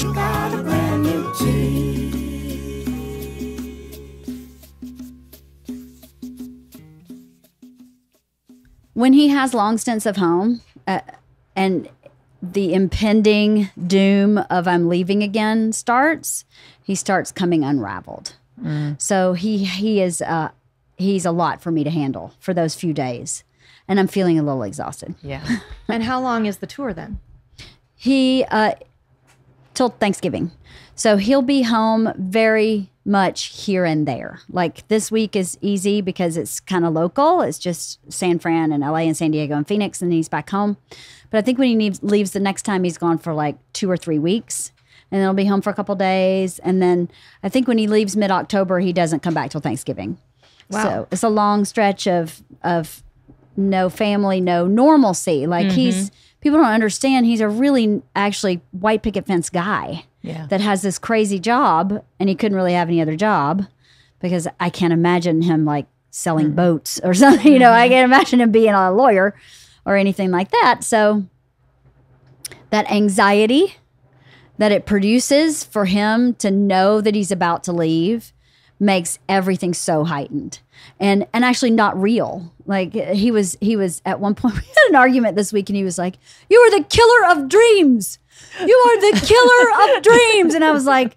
you got a brand new Jeep. When he has long stints of home and the impending doom of I'm leaving again starts, he starts coming unraveled. So he's a lot for me to handle for those few days. And I'm feeling a little exhausted. Yeah. And how long is the tour then? Till Thanksgiving. So he'll be home very much here and there. Like this week is easy because it's kind of local. It's just San Fran and LA and San Diego and Phoenix, and then he's back home. But I think when he leaves the next time, he's gone for like 2 or 3 weeks, and then he'll be home for a couple days. And then I think when he leaves mid-October, he doesn't come back till Thanksgiving. Wow. So it's a long stretch of no family, no normalcy. Like people don't understand he's a really actually white picket fence guy that has this crazy job, and he couldn't really have any other job because I can't imagine him like selling boats or something. You know, I can't imagine him being a lawyer or anything like that. So that anxiety that it produces for him to know that he's about to leave makes everything so heightened and actually not real. Like he was at one point, we had an argument this week, and he was like, "You are the killer of dreams. You are the killer of dreams." And I was like,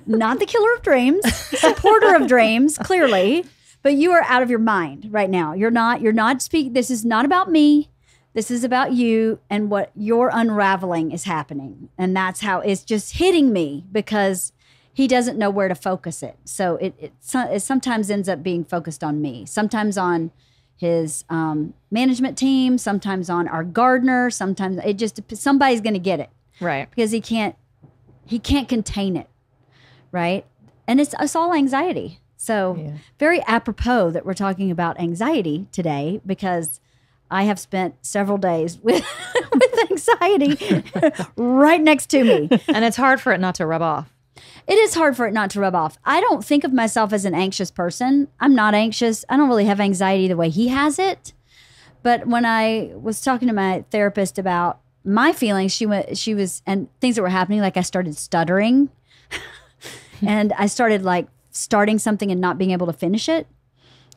"Not the killer of dreams, supporter of dreams, clearly, but you are out of your mind right now. You're not speaking. This is not about me. This is about you and what your unraveling is happening." And that's how it's just hitting me because he doesn't know where to focus it. So it sometimes ends up being focused on me, sometimes on his management team, sometimes on our gardener, sometimes somebody's going to get it. Right. Because he can't contain it. Right. And it's all anxiety. So very apropos that we're talking about anxiety today, because I have spent several days with anxiety right next to me. And it's hard for it not to rub off. It is hard for it not to rub off. I don't think of myself as an anxious person. I'm not anxious. I don't really have anxiety the way he has it. But when I was talking to my therapist about my feelings, she was, and things that were happening, like I started stuttering and I started like starting something and not being able to finish it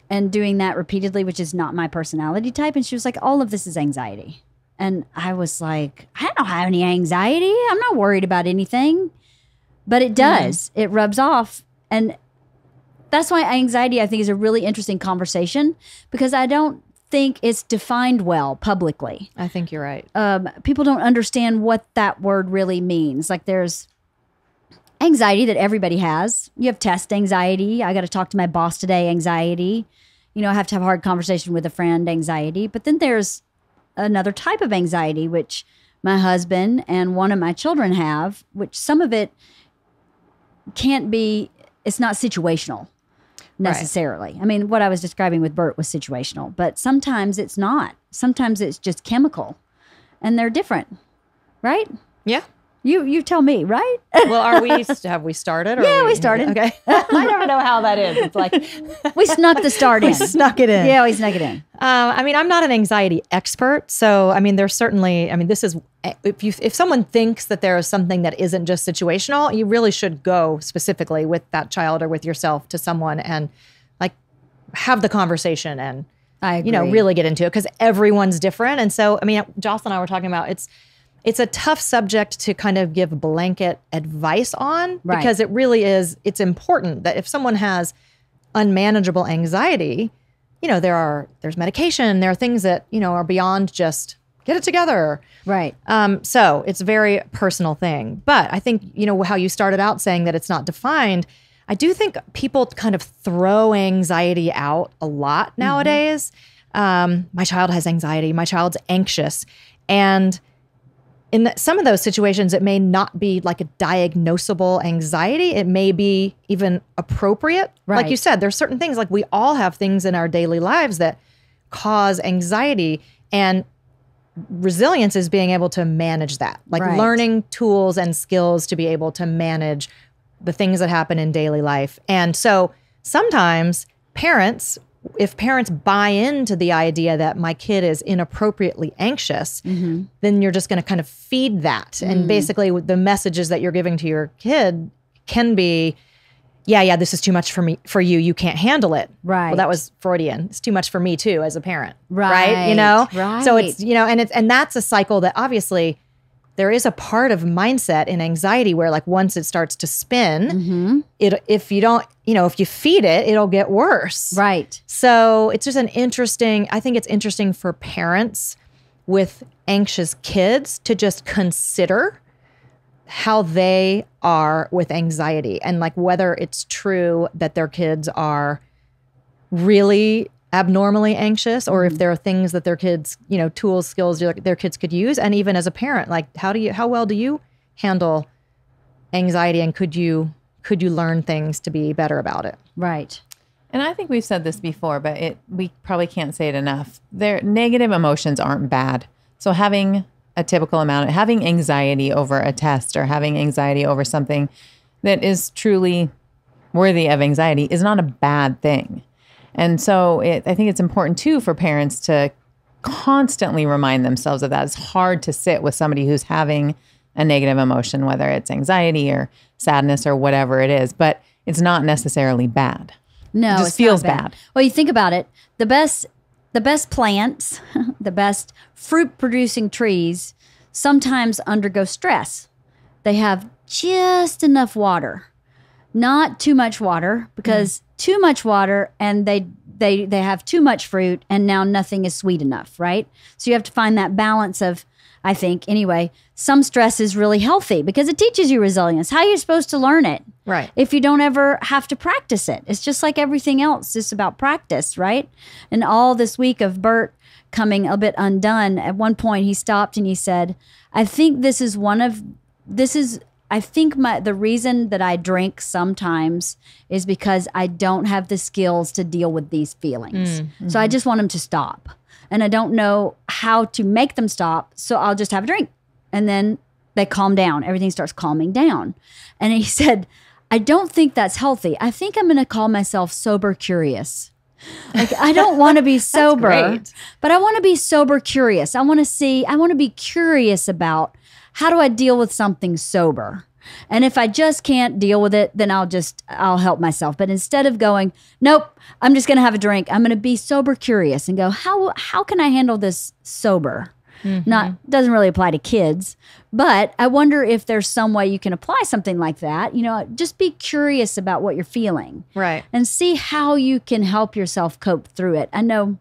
and doing that repeatedly, which is not my personality type. And she was like, all of this is anxiety. And I was like, I don't have any anxiety. I'm not worried about anything. But it does. It rubs off. And that's why anxiety, I think, is a really interesting conversation, because I don't think it's defined well publicly. I think you're right. People don't understand what that word really means. Like there's anxiety that everybody has. You have test anxiety. I got to talk to my boss today, anxiety. You know, I have to have a hard conversation with a friend, anxiety. But then there's another type of anxiety, which my husband and one of my children have, which some of it can't be, it's not situational necessarily. Right. I mean, what I was describing with Bert was situational, but sometimes it's not. Sometimes it's just chemical, and they're different, right? Yeah. You tell me, right? Well, have we started? Or yeah, we started. Okay. I never know how that is. It's like we snuck the start in. We snuck it in. Yeah, we snuck it in. I mean, I'm not an anxiety expert, so I mean, there's certainly. I mean, this is if someone thinks that there is something that isn't just situational, you really should go specifically with that child or with yourself to someone and like have the conversation and really get into it, because everyone's different. And so, I mean, Jocelyn and I were talking about it's a tough subject to kind of give blanket advice on, because it really is, it's important that if someone has unmanageable anxiety, there's medication, there are things that, are beyond just get it together. Right. So it's a very personal thing. But I think, how you started out saying that it's not defined, I do think people kind of throw anxiety out a lot nowadays. My child has anxiety, my child's anxious. And in some of those situations, it may not be like a diagnosable anxiety. It may be even appropriate. Right. Like you said, there's certain things, like we all have things in our daily lives that cause anxiety, and resilience is being able to manage that, like learning tools and skills to be able to manage the things that happen in daily life. And so sometimes parents if parents buy into the idea that my kid is inappropriately anxious, then you're just going to kind of feed that. And basically the messages that you're giving to your kid can be, yeah, this is too much for you. You can't handle it. Right. Well, that was Freudian. It's too much for me too, as a parent. Right. You know? Right. So it's, and that's a cycle that obviously there is a part of mindset in anxiety where like once it starts to spin, if you don't, if you feed it, it'll get worse. Right. So it's just I think it's interesting for parents with anxious kids to just consider how they are with anxiety and like whether it's true that their kids are really abnormally anxious or if there are things that their kids, tools, skills their kids could use. And even as a parent, like how well do you handle anxiety and could you learn things to be better about it? Right. And I think we've said this before, but we probably can't say it enough. Negative emotions aren't bad. So having a typical amount, having anxiety over a test or having anxiety over something that is truly worthy of anxiety is not a bad thing. And so I think it's important too for parents to constantly remind themselves of that. It's hard to sit with somebody who's having a negative emotion, whether it's anxiety or sadness or whatever it is, but it's not necessarily bad. No, it just feels bad. Well, you think about it. The best plants, the best fruit producing trees sometimes undergo stress. They have just enough water, not too much water, because too much water and they have too much fruit and now nothing is sweet enough, right? So you have to find that balance of, I think, anyway, some stress is really healthy because it teaches you resilience. How are you supposed to learn it? Right. If you don't ever have to practice it. It's just like everything else. It's about practice, right? And all this week of Bert coming a bit undone, at one point he stopped and he said, I think the reason that I drink sometimes is because I don't have the skills to deal with these feelings. So I just want them to stop. And I don't know how to make them stop, so I'll just have a drink. And then they calm down. Everything starts calming down. And he said, I don't think that's healthy. I think I'm going to call myself sober curious. Like, I don't want to be sober, but I want to be sober curious. I want to be curious about how do I deal with something sober? And if I just can't deal with it, then I'll help myself. But instead of going, nope, I'm just going to have a drink, I'm going to be sober curious and go, how can I handle this sober? Doesn't really apply to kids, but I wonder if there's some way you can apply something like that. Just be curious about what you're feeling. Right. And see how you can help yourself cope through it. I know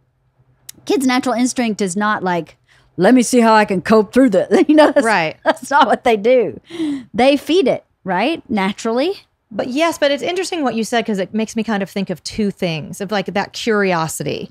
kids' natural instinct is not like, let me see how I can cope through this. That's not what they do. They feed it, right? Naturally. But yes, but it's interesting what you said because it makes me kind of think of two things of like that curiosity.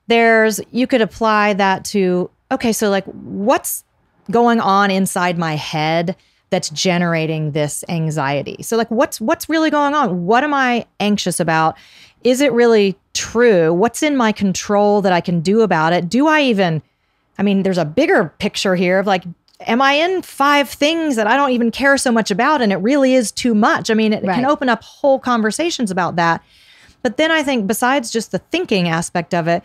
You could apply that to, okay, so like what's going on inside my head that's generating this anxiety? So like what's really going on? What am I anxious about? Is it really true? What's in my control that I can do about it? There's a bigger picture here of like, am I in 5 things that I don't even care so much about and it really is too much? It can open up whole conversations about that. But then I think besides just the thinking aspect of it,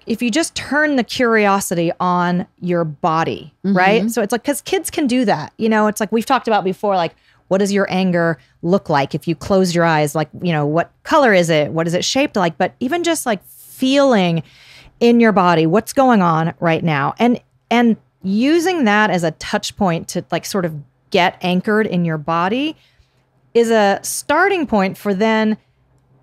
if you just turn the curiosity on your body, right? So it's like, because kids can do that. It's like we've talked about before, like, what does your anger look like if you close your eyes? Like, what color is it? What is it shaped like? But even just like feeling in your body, what's going on right now? And using that as a touch point to like sort of get anchored in your body is a starting point for then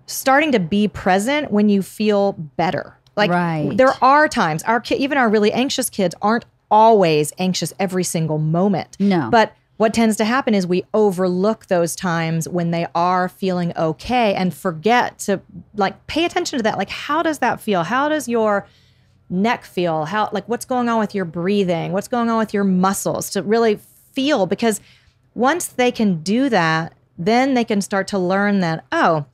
starting to be present when you feel better. Like there are times even our really anxious kids aren't always anxious every single moment. No. But what tends to happen is we overlook those times when they are feeling okay and forget to like pay attention to that. Like, how does that feel? How does your neck feel? What's going on with your breathing? What's going on with your muscles to really feel? Because once they can do that, then they can start to learn that, oh,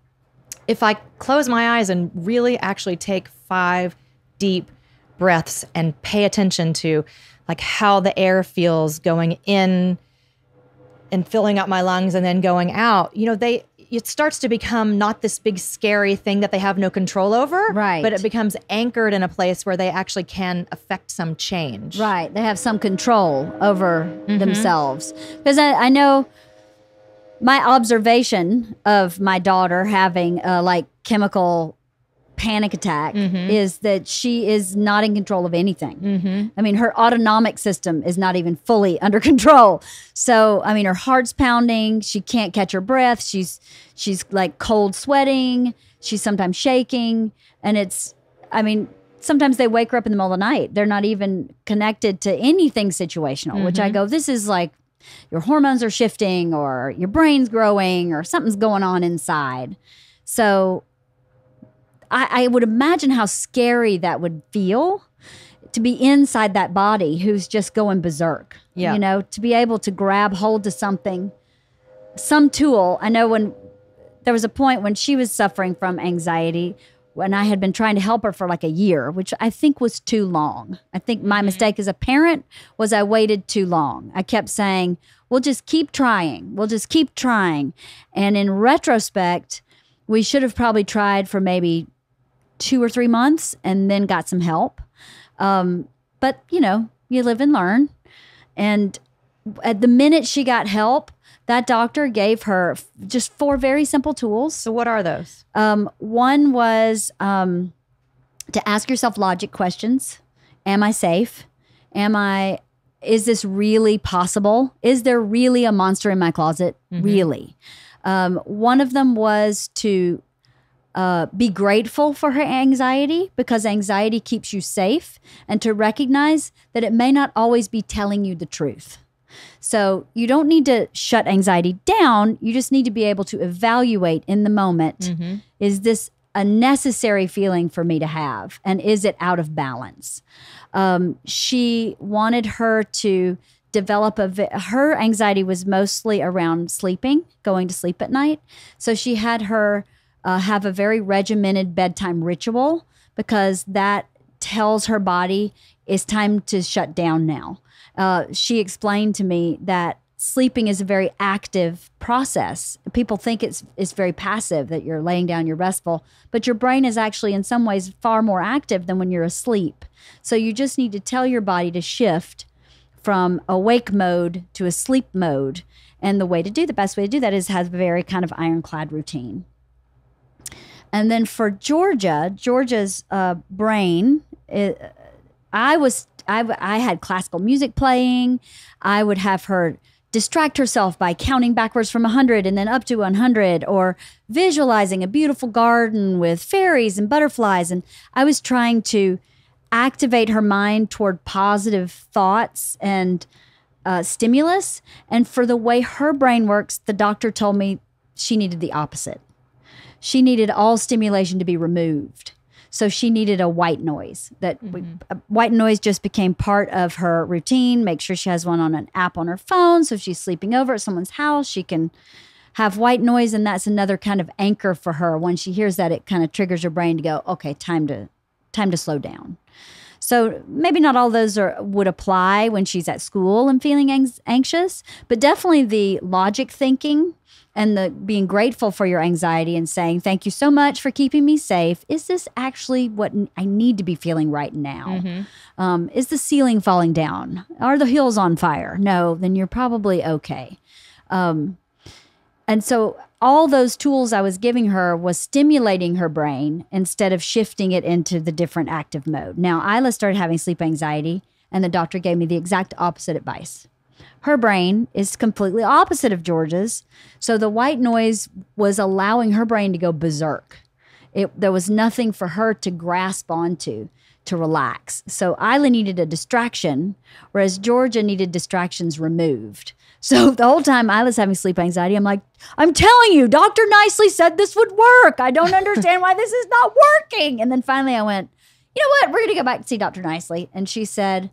if I close my eyes and really actually take 5 deep breaths and pay attention to like how the air feels going in and filling up my lungs and then going out, it starts to become not this big scary thing that they have no control over, Right. but it becomes anchored in a place where they actually can affect some change. Right. They have some control over themselves. Because I know my observation of my daughter having a like chemical panic attack is that she is not in control of anything. I mean, her autonomic system is not even fully under control. So, I mean, her heart's pounding. She can't catch her breath. She's like cold sweating. She's sometimes shaking. And it's, I mean, sometimes they wake her up in the middle of the night. They're not even connected to anything situational, which I go, this is like your hormones are shifting or your brain's growing or something's going on inside. So I would imagine how scary that would feel to be inside that body who's just going berserk. Yeah. You know, to be able to grab hold to something, some tool. I know when there was a point when she was suffering from anxiety when I had been trying to help her for like a year, which I think was too long. I think my mistake as a parent was I waited too long. I kept saying, we'll just keep trying. We'll just keep trying. And in retrospect, we should have probably tried for maybe 2 or 3 months and then got some help. But, you know, you live and learn. And at the minute she got help, that doctor gave her just 4 very simple tools. So what are those? One was to ask yourself logic questions. Am I safe? Is this really possible? Is there really a monster in my closet? Really? One of them was to be grateful for her anxiety because anxiety keeps you safe, and to recognize that it may not always be telling you the truth. So you don't need to shut anxiety down. You just need to be able to evaluate in the moment, is this a necessary feeling for me to have? And is it out of balance? She wanted her to develop her anxiety was mostly around sleeping, going to sleep at night. So she had her have a very regimented bedtime ritual because that tells her body it's time to shut down now. She explained to me that sleeping is a very active process. People think it's very passive, that you're laying down, you're restful, but your brain is actually in some ways far more active than when you're asleep. So you just need to tell your body to shift from awake mode to a sleep mode. And the best way to do that is have a very kind of ironclad routine. And then for Georgia's brain, I had classical music playing. I would have her distract herself by counting backwards from 100 and then up to 100, or visualizing a beautiful garden with fairies and butterflies. And I was trying to activate her mind toward positive thoughts and stimulus. And for the way her brain works, the doctor told me she needed the opposite. She needed all stimulation to be removed. So she needed a white noise. White noise just became part of her routine. Make sure she has one on an app on her phone. So if she's sleeping over at someone's house, she can have white noise. And that's another kind of anchor for her. When she hears that, it kind of triggers her brain to go, okay, time to slow down. So maybe not all those would apply when she's at school and feeling anxious, but definitely the logic thinking and the being grateful for your anxiety and saying, thank you so much for keeping me safe. Is this actually what I need to be feeling right now? Is the ceiling falling down? Are the hills on fire? No, then you're probably okay. And so all those tools I was giving her was stimulating her brain instead of shifting it into the different active mode. Now, Isla started having sleep anxiety, and the doctor gave me the exact opposite advice. Her brain is completely opposite of Georgia's. So the white noise was allowing her brain to go berserk. There was nothing for her to grasp onto to relax. So Isla needed a distraction, whereas Georgia needed distractions removed. So the whole time Isla's having sleep anxiety, I'm like, I'm telling you, Dr. Nicely said this would work. I don't understand why this is not working. And then finally I went, you know what? We're going to go back and see Dr. Nicely. And she said,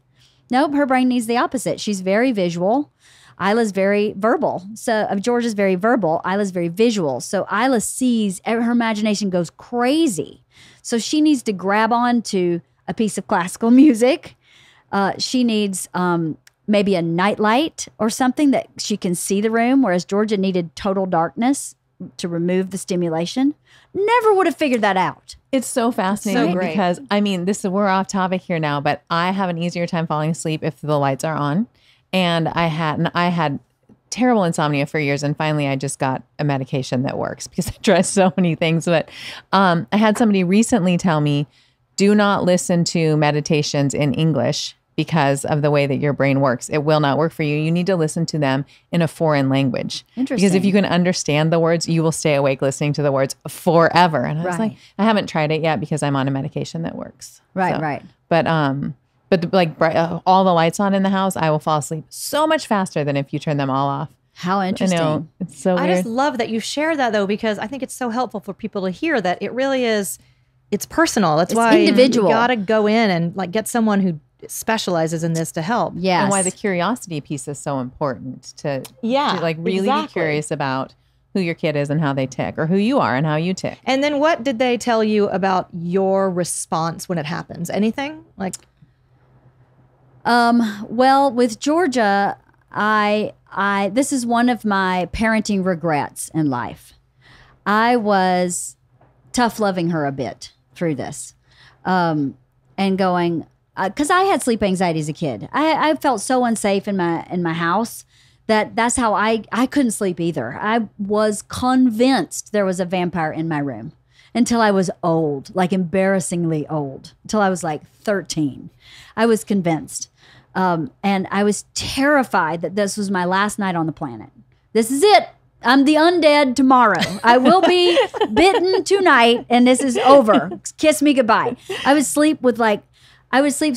nope, her brain needs the opposite. She's very visual. Isla's very verbal. So Georgia's very verbal. Isla's very visual. So Isla sees, her imagination goes crazy. So she needs to grab on to a piece of classical music. She needs maybe a nightlight or something that she can see the room, whereas Georgia needed total darkness. to remove the stimulation. Never would have figured that out. It's so fascinating So great. because we're off topic here now, but I have an easier time falling asleep if the lights are on. And I had terrible insomnia for years, and finally I just got a medication that works because I tried so many things. But I had somebody recently tell me, do not listen to meditations in English because of the way that your brain works. It will not work for you. You need to listen to them in a foreign language. Interesting. Because if you can understand the words, you will stay awake listening to the words forever. And I was like, I haven't tried it yet because I'm on a medication that works. Right. But all the lights on in the house, I will fall asleep so much faster than if you turn them all off. How interesting. I know. It's so weird. I just love that you share that though, because I think it's so helpful for people to hear that it really is, it's personal. That's why individual. you got to go in and like get someone who specializes in this to help. Yes. And why the curiosity piece is so important to like really exactly. be curious about who your kid is and how they tick, or who you are and how you tick. And then what did they tell you about your response when it happens? Anything? Like, well, with Georgia, I this is one of my parenting regrets in life. I was tough loving her a bit through this, and going because I had sleep anxiety as a kid. I felt so unsafe in my house that's how I couldn't sleep either. I was convinced there was a vampire in my room until I was old, like embarrassingly old, until I was like 13. I was convinced. And I was terrified that this was my last night on the planet. This is it. I'm the undead tomorrow. I will be bitten tonight and this is over. Kiss me goodbye. I would sleep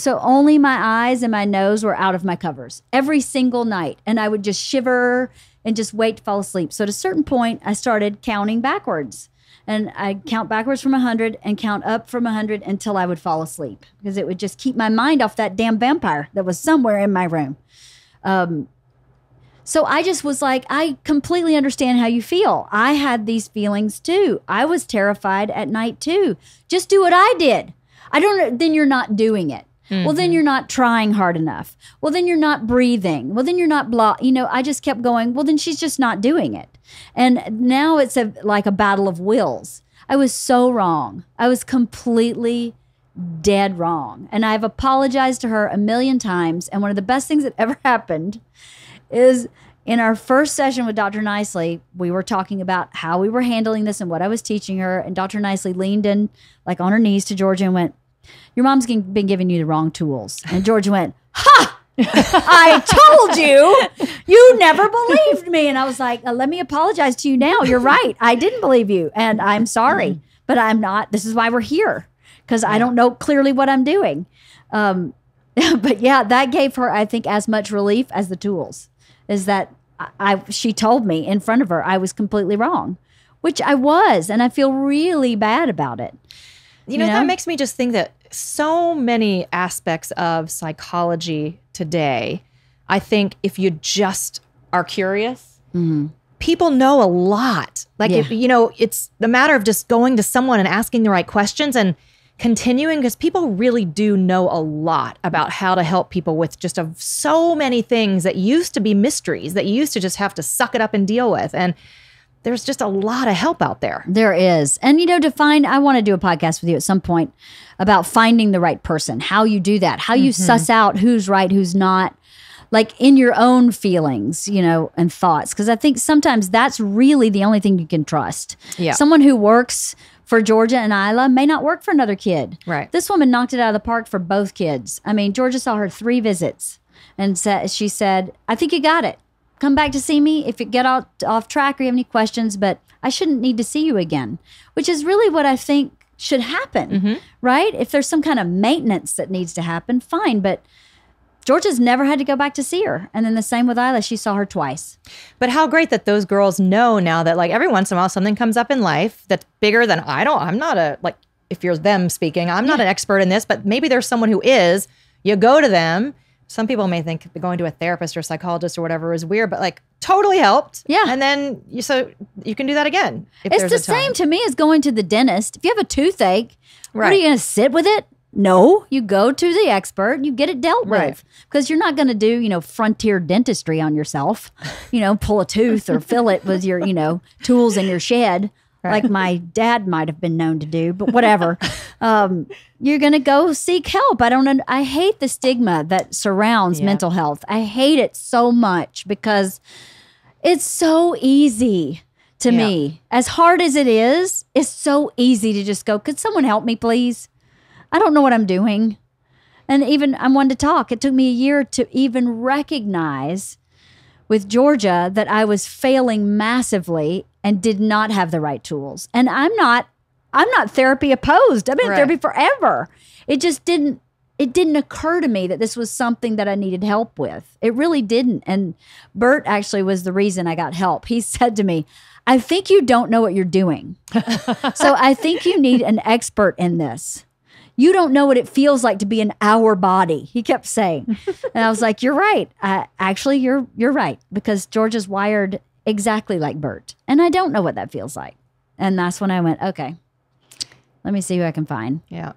so only my eyes and my nose were out of my covers every single night. And I would just shiver and just wait to fall asleep. So at a certain point, I started counting backwards. And I'd count backwards from 100 and count up from 100 until I would fall asleep because it would just keep my mind off that damn vampire that was somewhere in my room. So I just was like, I completely understand how you feel. I had these feelings too. I was terrified at night too. Just do what I did. Then you're not doing it. Mm-hmm. Well, then you're not trying hard enough. Well, then you're not breathing. Well, then you're not I just kept going, well, then she's just not doing it. And now it's like a battle of wills. I was so wrong. I was completely dead wrong. And I've apologized to her a million times. And one of the best things that ever happened is in our first session with Dr. Nicely, we were talking about how we were handling this and what I was teaching her. And Dr. Nicely leaned in like on her knees to Georgia and went, your mom's been giving you the wrong tools. And Georgia went, ha! I told you, you never believed me. And I was like, let me apologize to you now. You're right. I didn't believe you. And I'm sorry, but I'm not. This is why we're here. Because I don't know clearly what I'm doing. But yeah, that gave her, I think, as much relief as the tools. Is that she told me in front of her I was completely wrong, which I was. And I feel really bad about it. You know, that makes me just think that so many aspects of psychology today, I think if you just are curious, people know a lot. Like, it's the matter of just going to someone and asking the right questions and continuing, because people really do know a lot about how to help people with just so many things that used to be mysteries, that you used to just have to suck it up and deal with. And there's just a lot of help out there. There is. And, I want to do a podcast with you at some point about finding the right person, how you do that, how you suss out who's right, who's not, like in your own feelings, and thoughts. Because I think sometimes that's really the only thing you can trust. Yeah. Someone who works for Georgia and Isla may not work for another kid. Right. This woman knocked it out of the park for both kids. I mean, Georgia saw her 3 visits and she said, I think you got it. Come back to see me if you get off track or you have any questions, but I shouldn't need to see you again, which is really what I think should happen, right? If there's some kind of maintenance that needs to happen, fine. But Georgia's never had to go back to see her. And then the same with Isla. She saw her twice. But how great that those girls know now that like every once in a while something comes up in life that's bigger than I'm not if you're them speaking, I'm not an expert in this, but maybe there's someone who is. You go to them. Some people may think going to a therapist or a psychologist or whatever is weird, but like totally helped. Yeah. And then you can do that again. It's the same to me as going to the dentist. If you have a toothache, what Right. are you going to sit with it? No, you go to the expert, you get it dealt Right. with, because you're not going to do, frontier dentistry on yourself, pull a tooth or fill it with your, tools in your shed, like my dad might have been known to do, but whatever. You're going to go seek help. I hate the stigma that surrounds mental health. I hate it so much because it's so easy to me. As hard as it is, it's so easy to just go, could someone help me, please? I don't know what I'm doing. And even I'm one to talk. It took me a year to even recognize with Georgia that I was failing massively and did not have the right tools. And I'm not therapy opposed. I've been in therapy forever. It didn't occur to me that this was something that I needed help with. It really didn't. And Bert actually was the reason I got help. He said to me, I think you don't know what you're doing. So I think you need an expert in this. You don't know what it feels like to be in our body. He kept saying. And I was like, you're right. Actually, you're right. Because Georgia's wired exactly like Bert. And I don't know what that feels like. And that's when I went, okay, let me see who I can find. Yeah.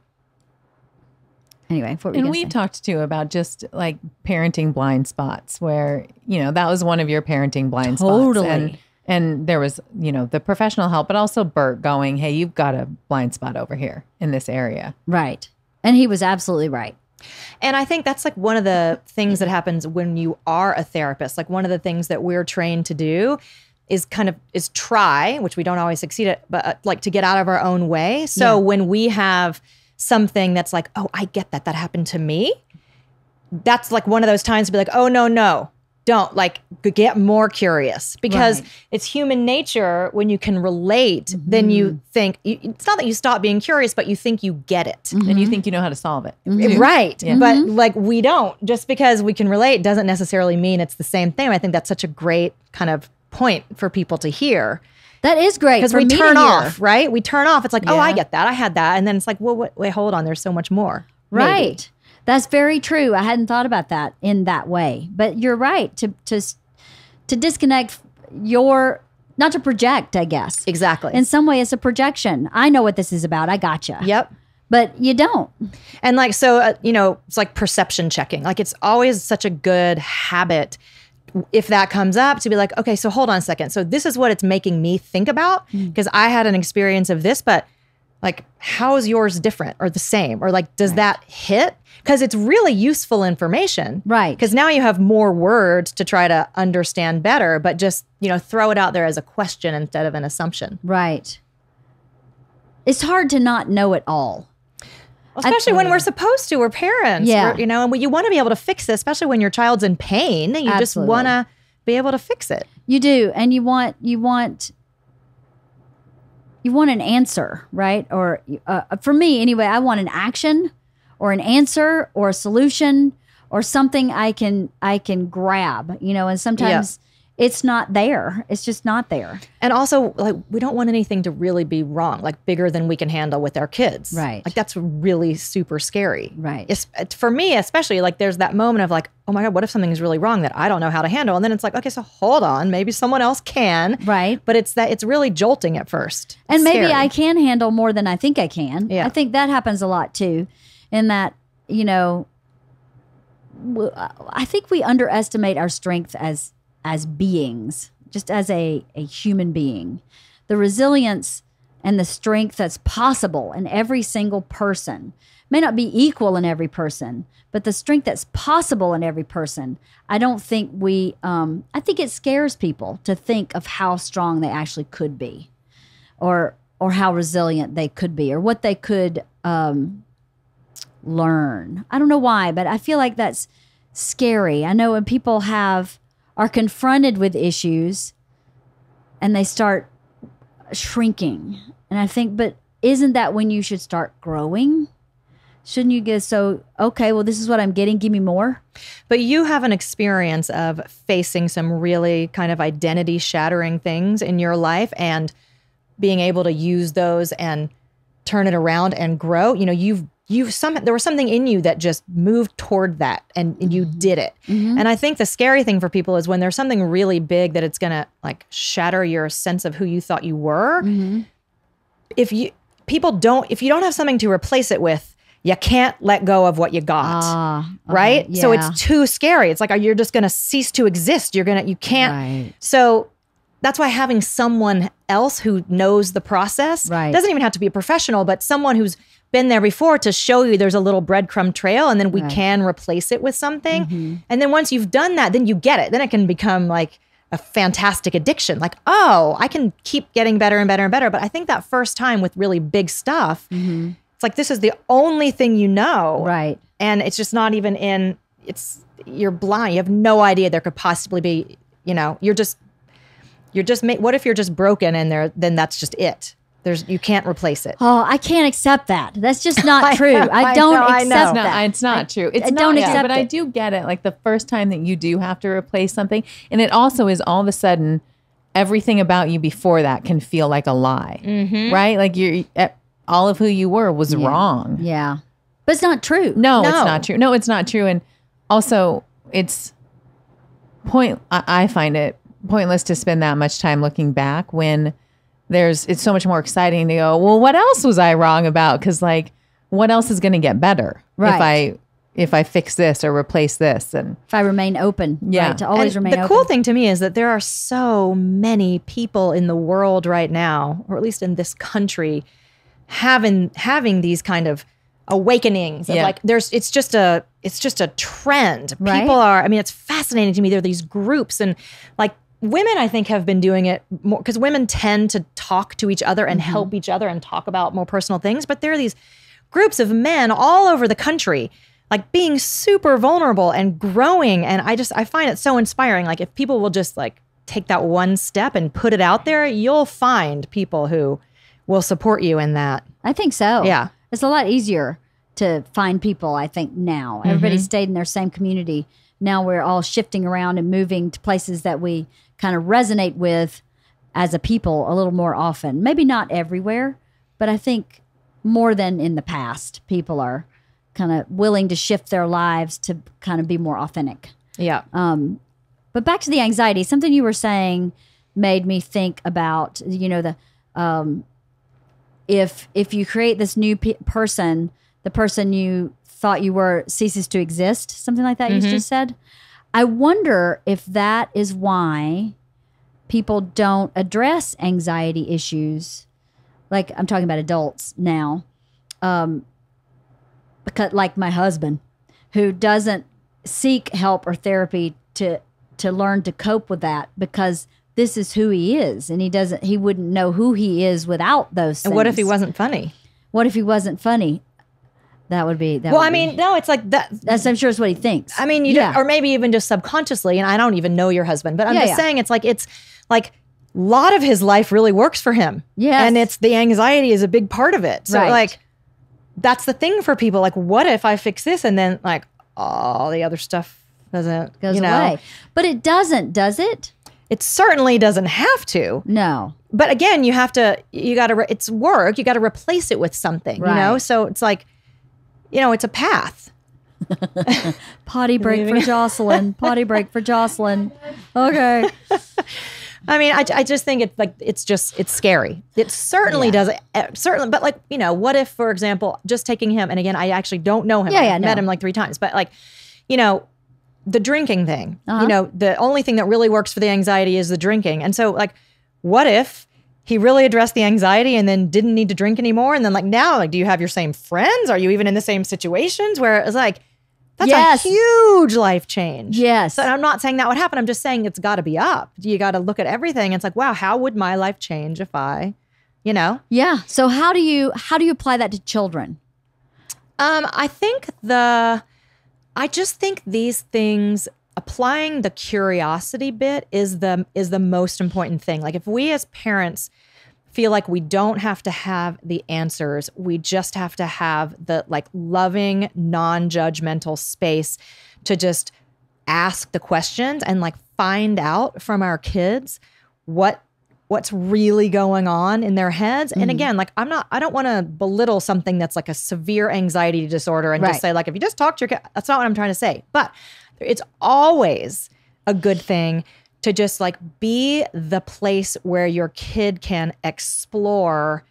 Anyway, what were you And gonna we say? talked too about just like parenting blind spots where, that was one of your parenting blind Totally. spots. And there was, the professional help, but also Bert going, hey, you've got a blind spot over here in this area. Right. And he was absolutely right. And I think that's like one of the things that happens when you are a therapist. Like one of the things that we're trained to do is try, which we don't always succeed at, but like to get out of our own way. So when we have something that's like, oh, I get that happened to me. That's like one of those times to be like, oh, no. Don't get more curious because it's human nature. When you can relate, then you think it's not that you stop being curious, but you think you get it. And you think you know how to solve it. Right. But like we don't. Just because we can relate doesn't necessarily mean it's the same thing. I think that's such a great kind of point for people to hear. That is great. Because for we me to turn hear. off, right? We turn off. It's like, oh, I get that. I had that. And then it's like, well, wait, hold on. There's so much more. Right. Maybe. That's very true. I hadn't thought about that in that way. But you're right to disconnect not to project, I guess. Exactly. In some way, it's a projection. I know what this is about. I gotcha. Yep. But you don't. And like, so, it's like perception checking. Like it's always such a good habit if that comes up to be like, okay, so hold on a second. So this is what it's making me think about because I had an experience of this, but like, how is yours different or the same? Or like, does that hit? Because it's really useful information. Right. Because now you have more words to try to understand better, but just, throw it out there as a question instead of an assumption. Right. It's hard to not know it all. Especially when we're supposed to, we're parents. Yeah. And you want to be able to fix it, especially when your child's in pain. You just Absolutely. want to be able to fix it. You do. And you want an answer, right? Or for me, anyway, I want an action or an answer or a solution or something I can grab, and sometimes it's not there. It's just not there. And also, like, we don't want anything to really be wrong, like bigger than we can handle with our kids. Right. Like that's really super scary. Right. For me, especially, like there's that moment of like, oh my God, what if something is really wrong that I don't know how to handle? And then it's like, okay, so hold on, maybe someone else can. Right. But it's really jolting at first. And It's maybe scary. I can handle more than I think I can. Yeah. I think that happens a lot too, in that, I think we underestimate our strength as beings, just as a human being. The resilience and the strength that's possible in every single person may not be equal in every person, but the strength that's possible in every person, I don't think I think it scares people to think of how strong they actually could be, or how resilient they could be, or what they could learn. I don't know why, but I feel like that's scary. I know when people are confronted with issues and they start shrinking. And I think, but isn't that when you should start growing? Shouldn't you get okay, well, this is what I'm getting. Give me more. But you have an experience of facing some really kind of identity shattering things in your life and being able to use those and turn it around and grow. There was something in you that just moved toward that and you did it. Mm-hmm. And I think the scary thing for people is when there's something really big that it's going to like shatter your sense of who you thought you were. Mm-hmm. If you don't have something to replace it with, you can't let go of what you got. Okay, Right? So yeah. it's too scary. It's like, you're just going to cease to exist. You can't. Right. So that's why having someone else who knows the process, Right. doesn't even have to be a professional, but someone who's been there before to show you there's a little breadcrumb trail, and then we can replace it with something. And then once you've done that, then you get it. Then it can become like a fantastic addiction. Like, oh, I can keep getting better and better and better. But I think that first time with really big stuff, it's like, this is the only thing you know. Right. And it's just not even you're blind. You have no idea there could possibly be, what if you're just broken and then that's just it? You can't replace it. Oh, I can't accept that. That's just not true. I don't accept that. It's not true. It's I not, don't yeah, accept but I do get it. Like the first time that you do have to replace something, and it also is all of a sudden everything about you before that can feel like a lie, right? Like all of who you were was wrong. Yeah, but it's not true. No, it's not true. No, it's not true. And also, it's I find it pointless to spend that much time looking back when it's so much more exciting to go, well, what else was I wrong about? Because like, what else is going to get better if I fix this or replace this? And if I remain open, right, to always remain open. The cool thing to me is that there are so many people in the world right now, or at least in this country, having these kind of awakenings. Of like, it's just a trend. Right. People are. I mean, it's fascinating to me. There are these groups, and like, women, I think, have been doing it more because women tend to talk to each other and help each other and talk about more personal things. But there are these groups of men all over the country, like being super vulnerable and growing. And I find it so inspiring. Like, if people will just like take that one step and put it out there, you'll find people who will support you in that. I think so. Yeah. It's a lot easier to find people, I think, now. Everybody stayed in their same community. Now we're all shifting around and moving to places that we kind of resonate with as a people a little more often. Maybe not everywhere, but I think more than in the past, people are kind of willing to shift their lives to kind of be more authentic. Yeah. But back to the anxiety, something you were saying made me think about, if you create this new person, the person you thought you were ceases to exist, something like that you just said. I wonder if that is why people don't address anxiety issues. Like, I'm talking about adults now. Because like my husband, who doesn't seek help or therapy to learn to cope with that, because this is who he is, and he wouldn't know who he is without those things. And what if he wasn't funny? What if he wasn't funny? That would be. No, it's like that. I'm sure it's what he thinks. I mean, or maybe even just subconsciously. And I don't even know your husband, but I'm just saying it's like a lot of his life really works for him. Yes. And it's the anxiety is a big part of it. So like, that's the thing for people. Like, what if I fix this and then like all the other stuff goes away? But it doesn't, does it? It certainly doesn't have to. No. But again, it's work. You got to replace it with something, So it's like, it's a path. Potty break for Jocelyn. Potty break for Jocelyn. Okay. I mean, I just think it's scary. It certainly does. Certainly. But like, what if, for example, just taking him, and again, I actually don't know him. I met him like 3 times, but like, the drinking thing, the only thing that really works for the anxiety is the drinking. And so like, what if he really addressed the anxiety and then didn't need to drink anymore? And then like, now, like, do you have your same friends? Are you even in the same situations? Where it's like, that's a huge life change. Yes. So I'm not saying that would happen. I'm just saying it's got to be up. You got to look at everything. It's like, wow, how would my life change if I, Yeah. So how do you apply that to children? I just think these things, applying the curiosity bit is the most important thing. Like, if we as parents feel like we don't have to have the answers, we just have to have the like loving, non-judgmental space to just ask the questions and like find out from our kids what's really going on in their heads. And again, like, I don't want to belittle something that's like a severe anxiety disorder and just say like, if you just talk to your kid, that's not what I'm trying to say. But it's always a good thing to just like be the place where your kid can explore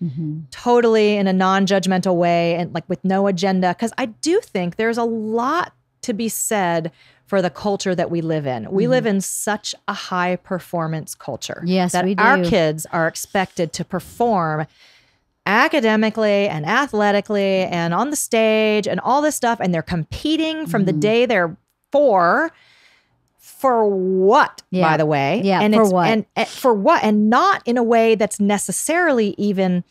totally in a non-judgmental way and like with no agenda. Because I do think there's a lot to be said for the culture that we live in. We live in such a high performance culture. Yes, that we do. our kids are expected to perform academically and athletically and on the stage and all this stuff. And they're competing from the day they're 4. For what, by the way? Yeah, and for it's, what? And for what? And not in a way that's necessarily even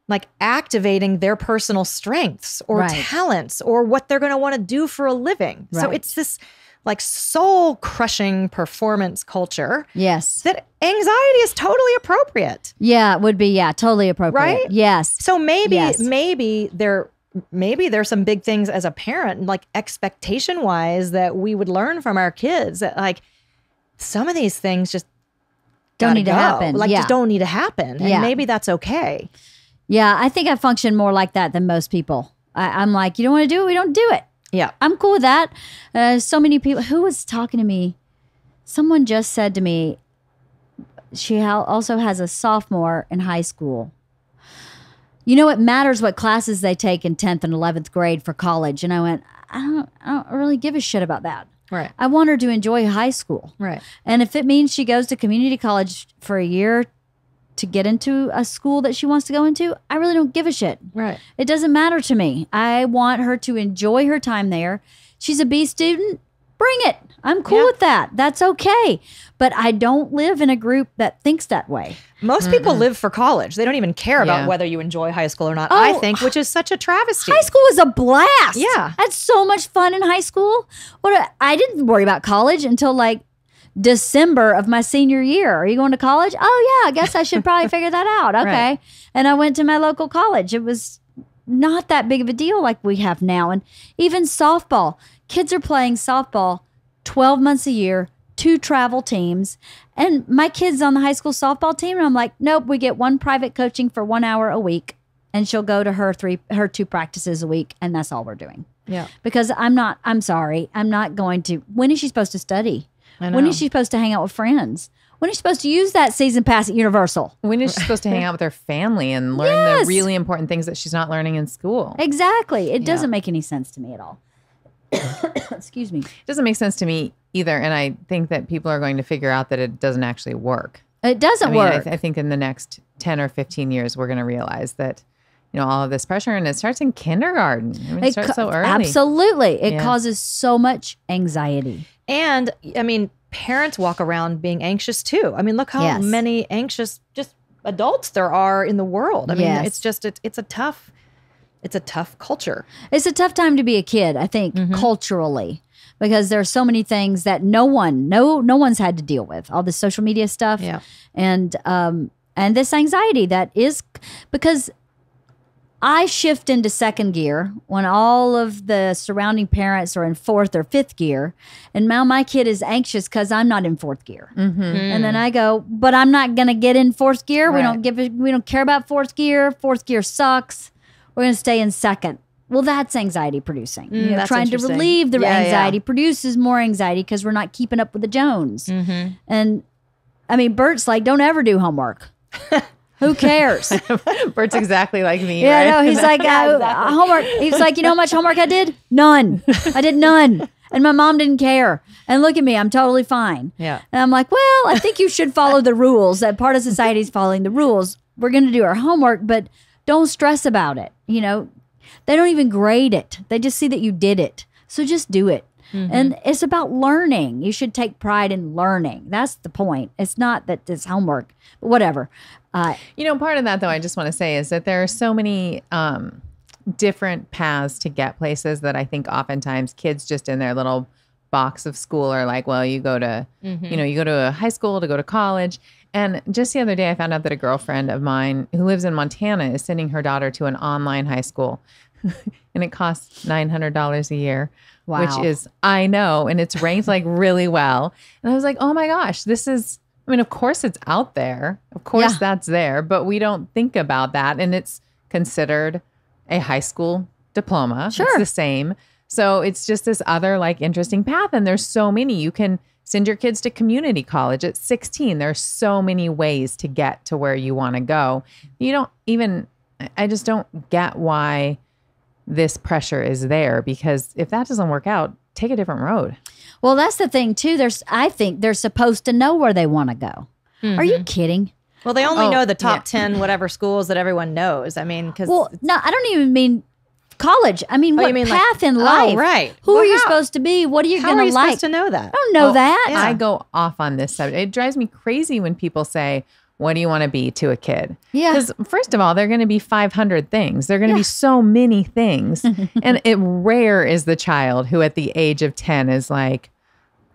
like activating their personal strengths or Right. talents or what they're going to want to do for a living. So Right. it's this like soul crushing performance culture Yes. that anxiety is totally appropriate. Yeah, it would be. Yeah, totally appropriate. Right? Yes. So maybe, Yes. maybe there's some big things as a parent, like expectation wise, that we would learn from our kids that like some of these things just Don't gotta need to go. happen. Like Yeah. just don't need to happen. And Yeah. maybe that's okay. Yeah, I think I function more like that than most people. I'm like, you don't want to do it, we don't do it. Yeah. I'm cool with that. So many people. Who was talking to me? Someone just said to me, she also has a sophomore in high school. You know, it matters what classes they take in 10th and 11th grade for college. And I went, I don't really give a shit about that. Right. I want her to enjoy high school. Right. And if it means she goes to community college for a year to get into a school that she wants to go into, I really don't give a shit. Right. It doesn't matter to me. I want her to enjoy her time there. She's a B student. Bring it. I'm cool Yeah. with that. That's okay. But I don't live in a group that thinks that way. Most people live for college. They don't even care about Yeah. whether you enjoy high school or not, Oh, I think, which is such a travesty. High school was a blast. Yeah. I had so much fun in high school. I didn't worry about college until like December of my senior year. Are you going to college? Oh, yeah. I guess I should probably figure that out. Okay. Right. And I went to my local college. It was not that big of a deal like we have now. And even softball. Kids are playing softball 12 months a year, 2 travel teams. And my kid's on the high school softball team. And I'm like, nope, we get 1 private coaching for 1 hour a week. And she'll go to her 2 practices a week. And that's all we're doing. Yeah. Because I'm sorry. I'm not going to. When is she supposed to study? I know. When is she supposed to hang out with friends? When is she supposed to use that season pass at Universal? When is she supposed to hang out with her family and learn Yes. the really important things that she's not learning in school? It Exactly. It doesn't make any sense to me at all. Excuse me. doesn't make sense to me either. And I think that people are going to figure out that it doesn't actually work. It doesn't I mean, work. I think in the next 10 or 15 years, we're going to realize that, you know, all of this pressure, and it starts in kindergarten. I mean, it starts so early. Absolutely. It Yeah. causes so much anxiety. And I mean, parents walk around being anxious too. I mean, look how Yes. many anxious just adults there are in the world. I mean, Yes. it's just it's a tough culture. It's a tough time to be a kid, I think, culturally, because there are so many things that no one's had to deal with. All this social media stuff, Yeah. and this anxiety that is because I shift into second gear when all of the surrounding parents are in 4th or 5th gear, and now my kid is anxious because I'm not in 4th gear. And then I go, but I'm not going to get in 4th gear. Right. We don't care about 4th gear. 4th gear sucks. We're going to stay in second. Well, that's anxiety producing. that's Trying to interesting. relieve the Yeah, anxiety yeah. produces more anxiety because we're not keeping up with the Jones. And I mean, Bert's like, don't ever do homework. Who cares? Bert's exactly like me. Yeah, right? no, he's like, homework. He's like, you know how much homework I did? None. I did none. And my mom didn't care. And look at me, I'm totally fine. Yeah. And I'm like, well, I think you should follow the rules. That part of society is following the rules. We're going to do our homework, but don't stress about it. You know, they don't even grade it. They just see that you did it. So just do it. And it's about learning. You should take pride in learning. That's the point. It's not that it's homework, but whatever. You know, part of that, though, I just want to say is that there are so many different paths to get places that I think oftentimes kids just in their little box of school are like, well, you go to, you know, you go to a high school to go to college. And just the other day, I found out that a girlfriend of mine who lives in Montana is sending her daughter to an online high school. And it costs $900 a year, Wow. which is, I know, and it's ranked like really well. And I was like, oh my gosh, this is, I mean, of course it's out there. Of course Yeah. that's there, but we don't think about that. And it's considered a high school diploma. Sure. It's the same. So it's just this other like interesting path. And there's so many. You can Send your kids to community college at 16. There's so many ways to get to where you want to go. I just don't get why this pressure is there, because if that doesn't work out, take a different road. Well, that's the thing too. I think they're supposed to know where they want to go. Are you kidding? Well, they only know the top 10 whatever schools that everyone knows. I mean, because no, I don't even mean college. I mean, what path in life? Right. Who are you supposed to be? What are you going to like? How are you supposed to know that? I don't know that. Yeah. I go off on this subject. It drives me crazy when people say, what do you want to be to a kid? Yeah. Because first of all, they're going to be 500 things. They're going to be so many things. And rare is the child who at the age of 10 is like,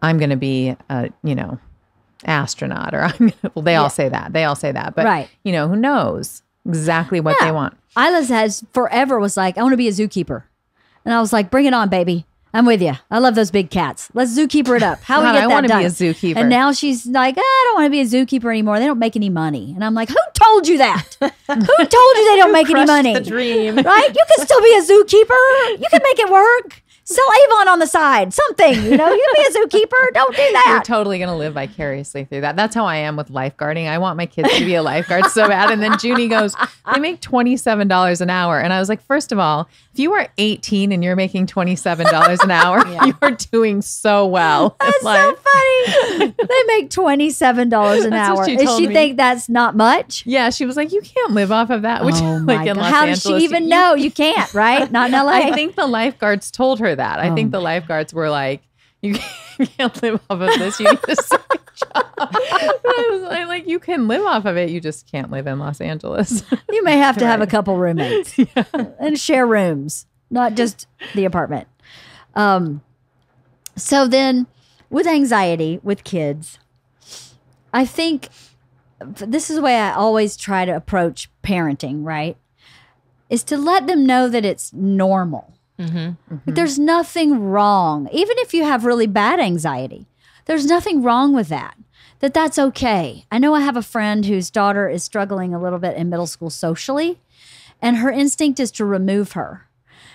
I'm going to be a, astronaut, or they all say that. They all say that. But, who knows exactly what they want. Isla's has forever was like, I want to be a zookeeper. And I was like, bring it on, baby. I'm with you. I love those big cats. Let's zookeeper it up. How we get that done? I want to be a zookeeper. And now she's like, I don't want to be a zookeeper anymore. They don't make any money. And I'm like, who told you that? Who told you they don't make any money? The dream. Right? You can still be a zookeeper. You can make it work. Sell Avon on the side. Something, you can be a zookeeper. Don't do that. You're totally going to live vicariously through that. That's how I am with lifeguarding. I want my kids to be a lifeguard so bad. And then Junie goes, they make $27 an hour. And I was like, first of all, if you are 18 and you're making $27 an hour, you are doing so well. That's so funny. They make $27 an hour. Does she think that's not much? Yeah. She was like, you can't live off of that. Which, oh my God. In Los How Angeles, does she even know? You can't, right? Not in LA. I think the lifeguards told her that. I think the lifeguards were like, you can't live off of this. You need a second job. I'm like, you can live off of it. You just can't live in Los Angeles. You may have to have a couple roommates and share rooms, not just the apartment. So then with anxiety with kids, I think this is the way I always try to approach parenting, right? Is to let them know that it's normal. There's nothing wrong. Even if you have really bad anxiety, there's nothing wrong with that. That's okay. I know I have a friend whose daughter is struggling a little bit in middle school socially, and her instinct is to remove her.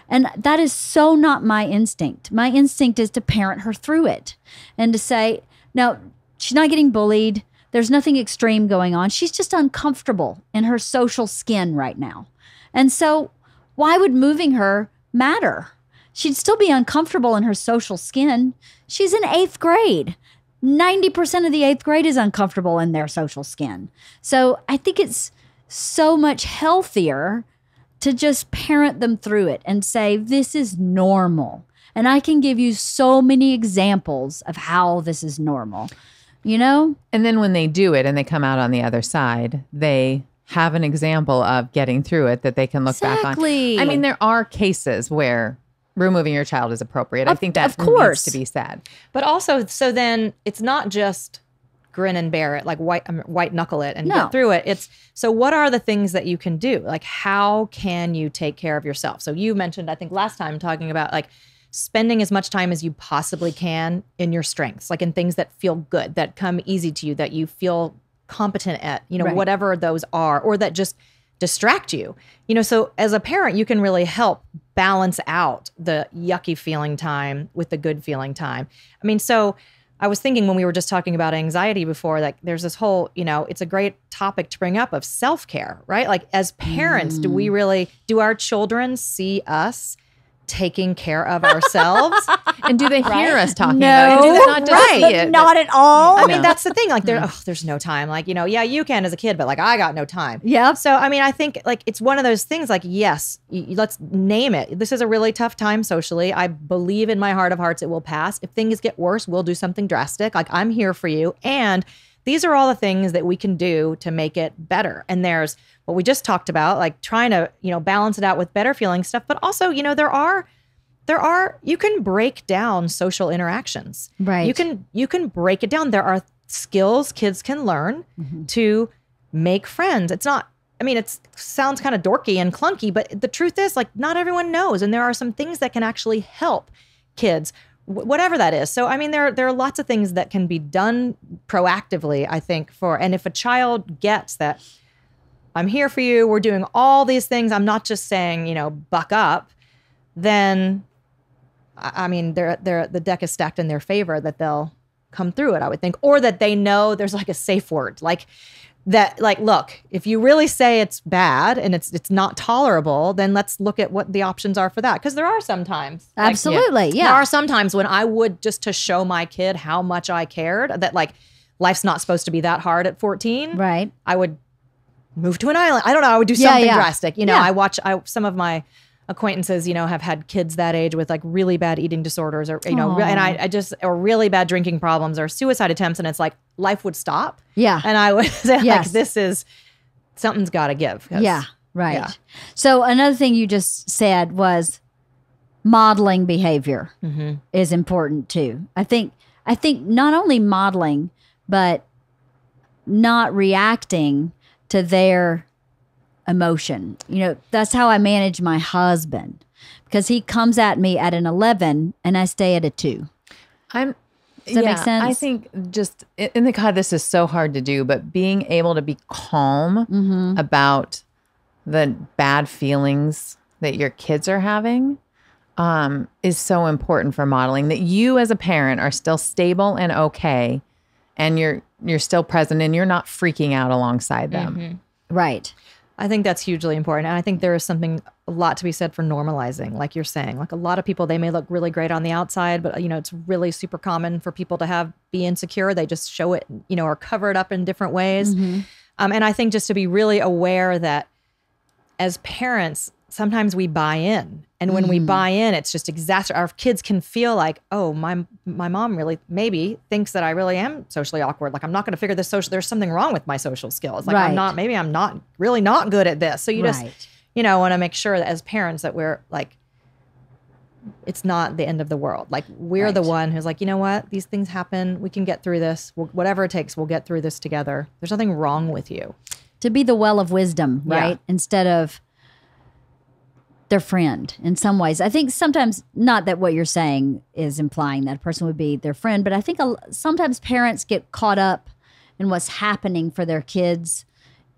And that is so not my instinct. My instinct is to parent her through it and to say, no, she's not getting bullied. There's nothing extreme going on. She's just uncomfortable in her social skin right now. And so why would moving her matter? She'd still be uncomfortable in her social skin. She's in 8th grade. 90% of the 8th grade is uncomfortable in their social skin. So I think it's so much healthier to just parent them through it and say, this is normal. And I can give you so many examples of how this is normal, And then when they do it and they come out on the other side, they have an example of getting through it that they can look back on. I mean, there are cases where removing your child is appropriate. I think that needs to be said. But also, so then it's not just grin and bear it, like white knuckle it and get through it. It's so what are the things that you can do? Like, how can you take care of yourself? So you mentioned, I think last time, talking about like spending as much time as you possibly can in your strengths, like in things that feel good, that come easy to you, that you feel competent at, whatever those are, or that just distract you. So as a parent, you can really help balance out the yucky feeling time with the good feeling time. I mean, so I was thinking when we were just talking about anxiety before, like there's this whole, it's a great topic to bring up of self-care, right? Like as parents, do our children see us taking care of ourselves? And do they hear us talking about it? Do they not just see it? Not at all. I mean, that's the thing. Like, there's no time. Like, you can as a kid, but like, I got no time. Yeah. So, I mean, I think like it's one of those things. Like, yes, let's name it. This is a really tough time socially. I believe in my heart of hearts it will pass. If things get worse, we'll do something drastic. Like, I'm here for you. And these are all the things that we can do to make it better. And there's what we just talked about, like trying to, balance it out with better feeling stuff. But also, there are, you can break down social interactions. Right. You can break it down. There are skills kids can learn to make friends. It's not, I mean, it sounds kind of dorky and clunky, but the truth is like not everyone knows. And there are some things that can actually help kids, whatever that is. So, I mean, there are lots of things that can be done proactively, I think, and if a child gets that, I'm here for you, we're doing all these things, I'm not just saying, buck up, then, I mean, the deck is stacked in their favor that they'll come through it, I would think. Or that they know there's like a safe word. Like that, like, look, if you really say it's bad and it's not tolerable, then let's look at what the options are for that. Because there are sometimes. Absolutely. Yeah. There are sometimes when I would, just to show my kid how much I cared, that like life's not supposed to be that hard at 14. Right. I would move to an island. I don't know. I would do something drastic. You know, some of my acquaintances, you know, have had kids that age with like really bad eating disorders or, you know, and I just, or really bad drinking problems or suicide attempts. And it's like life would stop. Yeah. And I would say like, something's got to give. Yeah. Right. Yeah. So another thing you just said was modeling behavior is important too. I think not only modeling, but not reacting to their emotion. You know, that's how I manage my husband, because he comes at me at an 11 and I stay at a 2. Does that make sense? I think just in the God, this is so hard to do, but being able to be calm about the bad feelings that your kids are having is so important for modeling, that you as a parent are still stable and okay, and you're still present and you're not freaking out alongside them. Right. I think that's hugely important. And I think there is a lot to be said for normalizing, like you're saying. Like a lot of people, they may look really great on the outside, but, you know, it's really super common for people to be insecure. They just show it, you know, or cover it up in different ways. And I think just to be really aware that as parents, sometimes we buy in. And when we buy in, it's just our kids can feel like, oh, my mom really maybe thinks that I really am socially awkward. Like I'm not going to figure this there's something wrong with my social skills. Like I'm not really not good at this. So you just, you know, want to make sure that as parents that we're like, it's not the end of the world. Like we're the one who's like, you know what, these things happen. We can get through this. Whatever it takes, we'll get through this together. There's nothing wrong with you. To be the well of wisdom, right? Instead of their friend in some ways. I think sometimes, not that what you're saying is implying that a person would be their friend, but I think sometimes parents get caught up in what's happening for their kids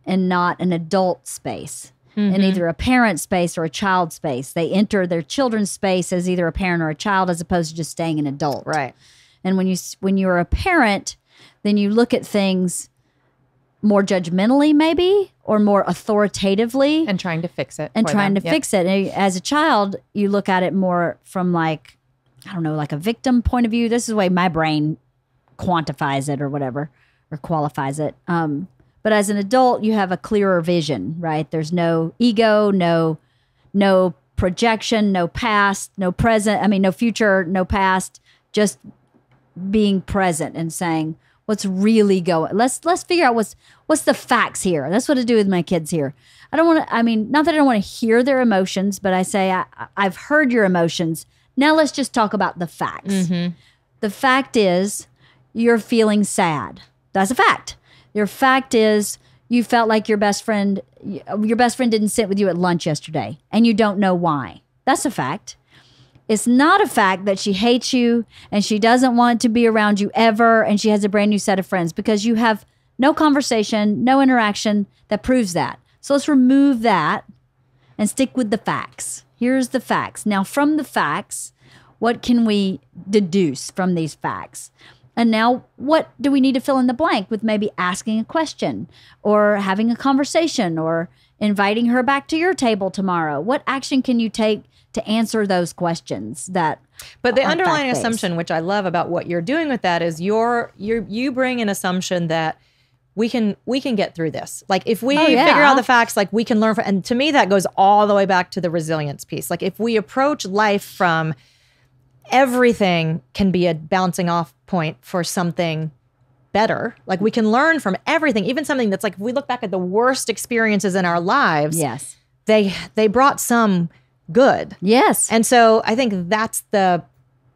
and not an adult space. In either a parent space or a child space. They enter their children's space as either a parent or a child, as opposed to just staying an adult. Right. And when you're a parent, then you look at things more judgmentally maybe, or more authoritatively. And trying to fix it. And fix it. And as a child, you look at it more from like, I don't know, like a victim point of view. This is the way my brain quantifies it or whatever, or qualifies it. But as an adult, you have a clearer vision, right? There's no ego, no projection, no past, no present. I mean, no future, no past, just being present and saying, what's really going? Let's figure out what's the facts here. That's what I do with my kids here. I don't want to. I mean, not that I don't want to hear their emotions, but I say I've heard your emotions. Now let's just talk about the facts. The fact is you're feeling sad. That's a fact. Your fact is you felt like your best friend didn't sit with you at lunch yesterday, and you don't know why. That's a fact. It's not a fact that she hates you and she doesn't want to be around you ever and she has a brand new set of friends, because you have no conversation, no interaction that proves that. So let's remove that and stick with the facts. Here's the facts. Now, from the facts, what can we deduce from these facts? And now, what do we need to fill in the blank with? Maybe asking a question or having a conversation or inviting her back to your table tomorrow. What action can you take to answer those questions that But the underlying fact-based? assumption, which I love about what you're doing with that, is you bring an assumption that we can get through this. Like if we figure out the facts, like we can learn from, and to me that goes all the way back to the resilience piece. Like if we approach life from everything can be a bouncing off point for something better. Like we can learn from everything, even something that's like, if we look back at the worst experiences in our lives, Yes. they brought some good. Yes. And so I think that's the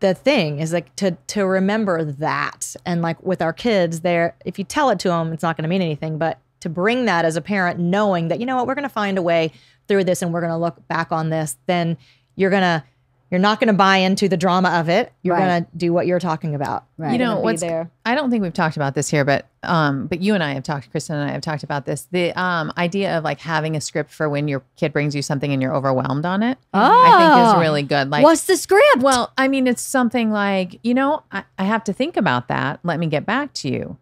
thing, is like to remember that. And like with our kids, if you tell it to them, it's not going to mean anything, but to bring that as a parent, knowing that, you know what, we're going to find a way through this and we're going to look back on this, then you're going to You're not going to buy into the drama of it. You're Right. going to do what you're talking about. Right. You know, Be what's there. I don't think we've talked about this here, but you and I have talked, Kristin and I have talked about this. The idea of like having a script for when your kid brings you something and you're overwhelmed on it, I think is really good. Like, What's the script? well, I mean, it's something like, I have to think about that. Let me get back to you.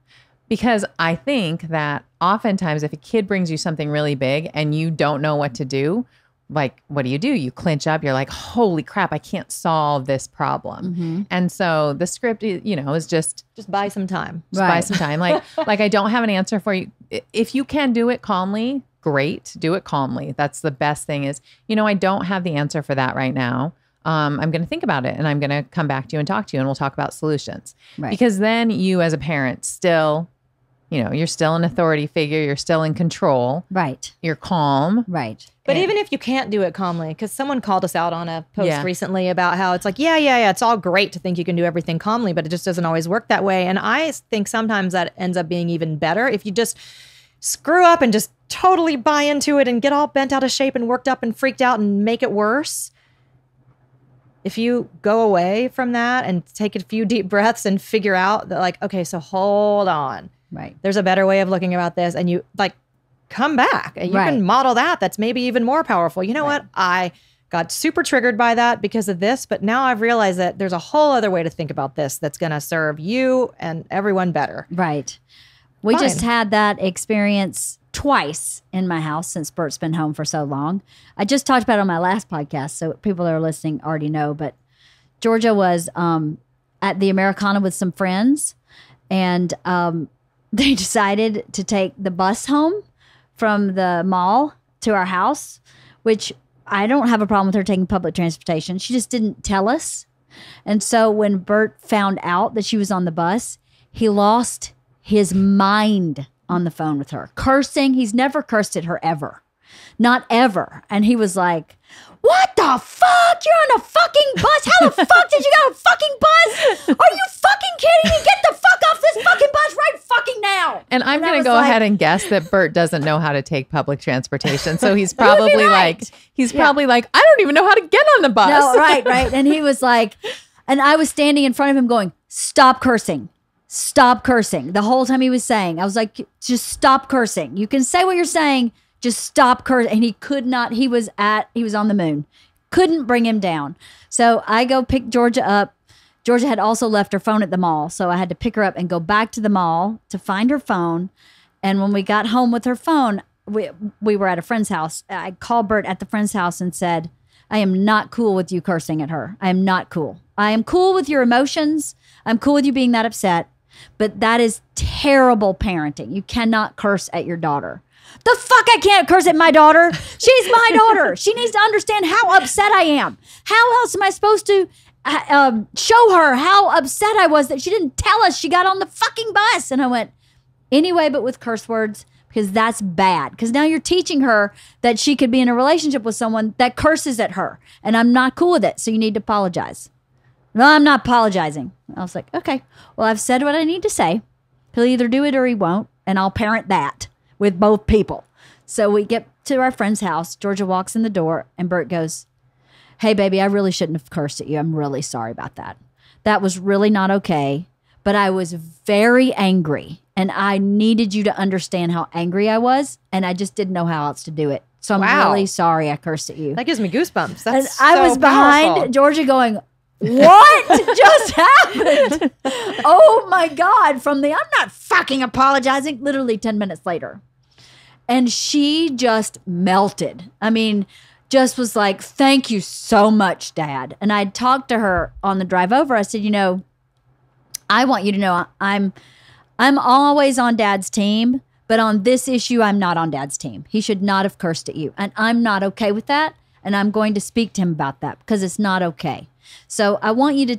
Because I think that oftentimes if a kid brings you something really big and you don't know what to do, like, what do? You clinch up. You're like, holy crap, I can't solve this problem. And so the script, is just buy some time. buy some time. Like I don't have an answer for you. If you can do it calmly, great. Do it calmly. That's the best thing is, I don't have the answer for that right now. I'm going to think about it and I'm going to come back to you and talk to you and we'll talk about solutions. Right. Because then you as a parent still, you're still an authority figure. You're still in control. Right. You're calm. Right. But even if you can't do it calmly, because someone called us out on a post Yeah. recently about how it's like, yeah, it's all great to think you can do everything calmly, but it just doesn't always work that way. And I think sometimes that ends up being even better if you just screw up and just totally buy into it and get all bent out of shape and worked up and freaked out and make it worse. If you go away from that and take a few deep breaths and figure out that, like, okay, so hold on. Right. There's a better way of looking about this. And you come back and you Right. can model that. That's maybe even more powerful. You know what? I got super triggered by that because of this, but now I've realized that there's a whole other way to think about this that's going to serve you and everyone better. Right. We Fine. just had that experience twice in my house since Bert's been home for so long. I just talked about it on my last podcast, so people that are listening already know, but Georgia was at the Americana with some friends, and they decided to take the bus home from the mall to our house, which I don't have a problem with her taking public transportation. She just didn't tell us. And so when Bert found out that she was on the bus, he lost his mind on the phone with her, cursing. He's never cursed at her ever. Not ever. And he was like, what the fuck? You're on a fucking bus? How the fuck did you get on a fucking bus? Are you fucking kidding me? Get the fuck off this fucking bus right fucking now. And I'm I going to was go like- ahead and guess that Bert doesn't know how to take public transportation. So he's probably right. probably like, I don't even know how to get on the bus. No, right. And he was like, and I was standing in front of him going, stop cursing. Stop cursing. The whole time he was saying, I was like, just stop cursing. You can say what you're saying. Just stop cursing. And he could not, he was on the moon. Couldn't bring him down. So I go pick Georgia up. Georgia had also left her phone at the mall. So I had to pick her up and go back to the mall to find her phone. And when we got home with her phone, we were at a friend's house. I called Bert at the friend's house and said, I am not cool with you cursing at her. I am not cool. I am cool with your emotions. I'm cool with you being that upset. But that is terrible parenting. You cannot curse at your daughter. The fuck I can't curse at my daughter. She's my daughter. She needs to understand how upset I am. How else am I supposed to show her how upset I was that she didn't tell us she got on the fucking bus? And I went, anyway, but with curse words, because that's bad. Because now you're teaching her that she could be in a relationship with someone that curses at her. And I'm not cool with it. So you need to apologize. No, I'm not apologizing. I was like, okay, well, I've said what I need to say. He'll either do it or he won't. And I'll parent that with both people. So we get to our friend's house. Georgia walks in the door and Bert goes, hey, baby, I really shouldn't have cursed at you. I'm really sorry about that. That was really not okay. But I was very angry and I needed you to understand how angry I was. And I just didn't know how else to do it. So I'm Wow. really sorry I cursed at you. That gives me goosebumps. And That's I so was behind powerful. Georgia going, what just happened? Oh my God. From the, I'm not fucking apologizing, literally 10 minutes later. And she just melted. I mean, just was like, thank you so much, Dad. And I talked to her on the drive over. I said, I want you to know I'm always on Dad's team, but on this issue, I'm not on Dad's team. He should not have cursed at you. And I'm not okay with that. And I'm going to speak to him about that because it's not okay. So I want you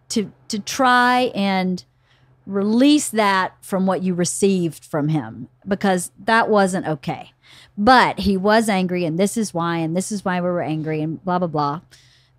to try and release that from what you received from him because that wasn't okay. But he was angry and this is why we were angry and blah, blah, blah.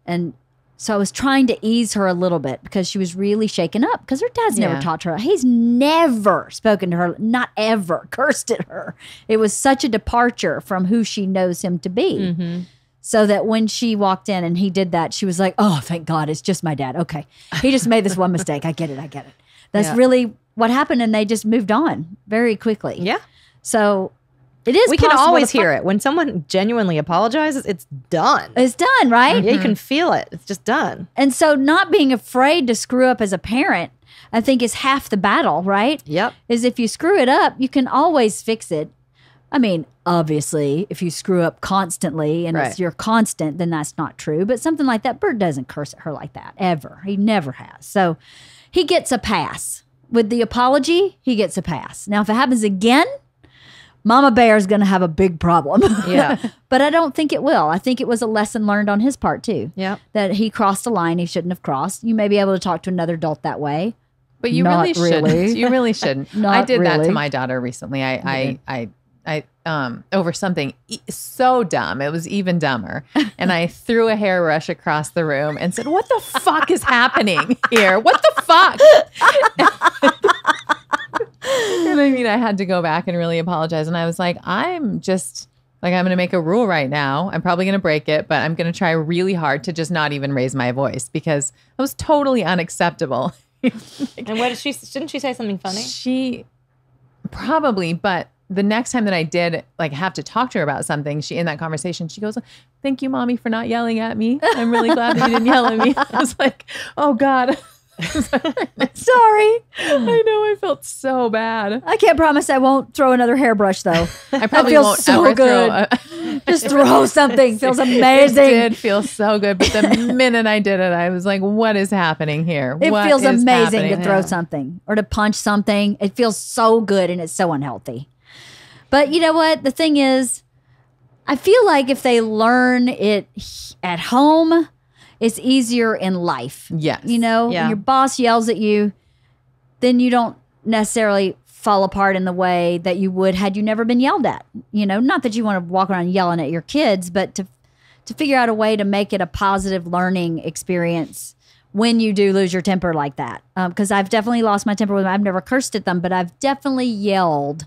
And so I was trying to ease her a little bit because she was really shaken up because her dad's never Yeah. talked to her. He's never spoken to her, not ever cursed at her. It was such a departure from who she knows him to be. So that when she walked in and he did that, she was like, oh, thank God, it's just my dad. Okay. He just made this one mistake. I get it. That's really what happened. And they just moved on very quickly. Yeah. So it is We can always hear it. When someone genuinely apologizes, it's done. It's done, right? Yeah, you can feel it. It's just done. And so not being afraid to screw up as a parent, I think is half the battle, right? Yep. Is if you screw it up, you can always fix it. I mean, obviously, if you screw up constantly and it's your constant, then that's not true. But something like that, Bert doesn't curse at her like that, ever. He never has. So he gets a pass. With the apology, he gets a pass. Now, if it happens again, Mama Bear is going to have a big problem. Yeah. But I don't think it will. I think it was a lesson learned on his part, too. Yeah. That he crossed a line he shouldn't have crossed. You may be able to talk to another adult that way. But you Not really shouldn't. really. You really shouldn't. Not I did that really. to my daughter recently. I over something so dumb. It was even dumber. And I threw a hairbrush across the room and said, "What the fuck is happening here? What the fuck?" And I mean, I had to go back and really apologize. And I was like, I'm going to make a rule right now. I'm probably going to break it, but I'm going to try really hard to just not even raise my voice because it was totally unacceptable. And what did shouldn't she say something funny? She probably, but the next time that I did have to talk to her about something, in that conversation, she goes, "Thank you, Mommy, for not yelling at me. I'm really glad that you didn't yell at me." I was like, oh God. Sorry. I know. I felt so bad. I can't promise I won't throw another hairbrush, though. I probably feels won't so ever good. Just throw something. Feels It amazing. did feel so good. But the minute I did it, I was like, what is happening here? It What feels is amazing happening? to throw something or to punch something. It feels so good and it's so unhealthy. But you know what? The thing is, I feel like if they learn it at home, it's easier in life. Yes. You know, Yeah. when your boss yells at you, then you don't necessarily fall apart in the way that you would had you never been yelled at. You know, not that you want to walk around yelling at your kids, but to figure out a way to make it a positive learning experience when you do lose your temper like that. Because I've definitely lost my temper with them. I've never cursed at them, but I've definitely yelled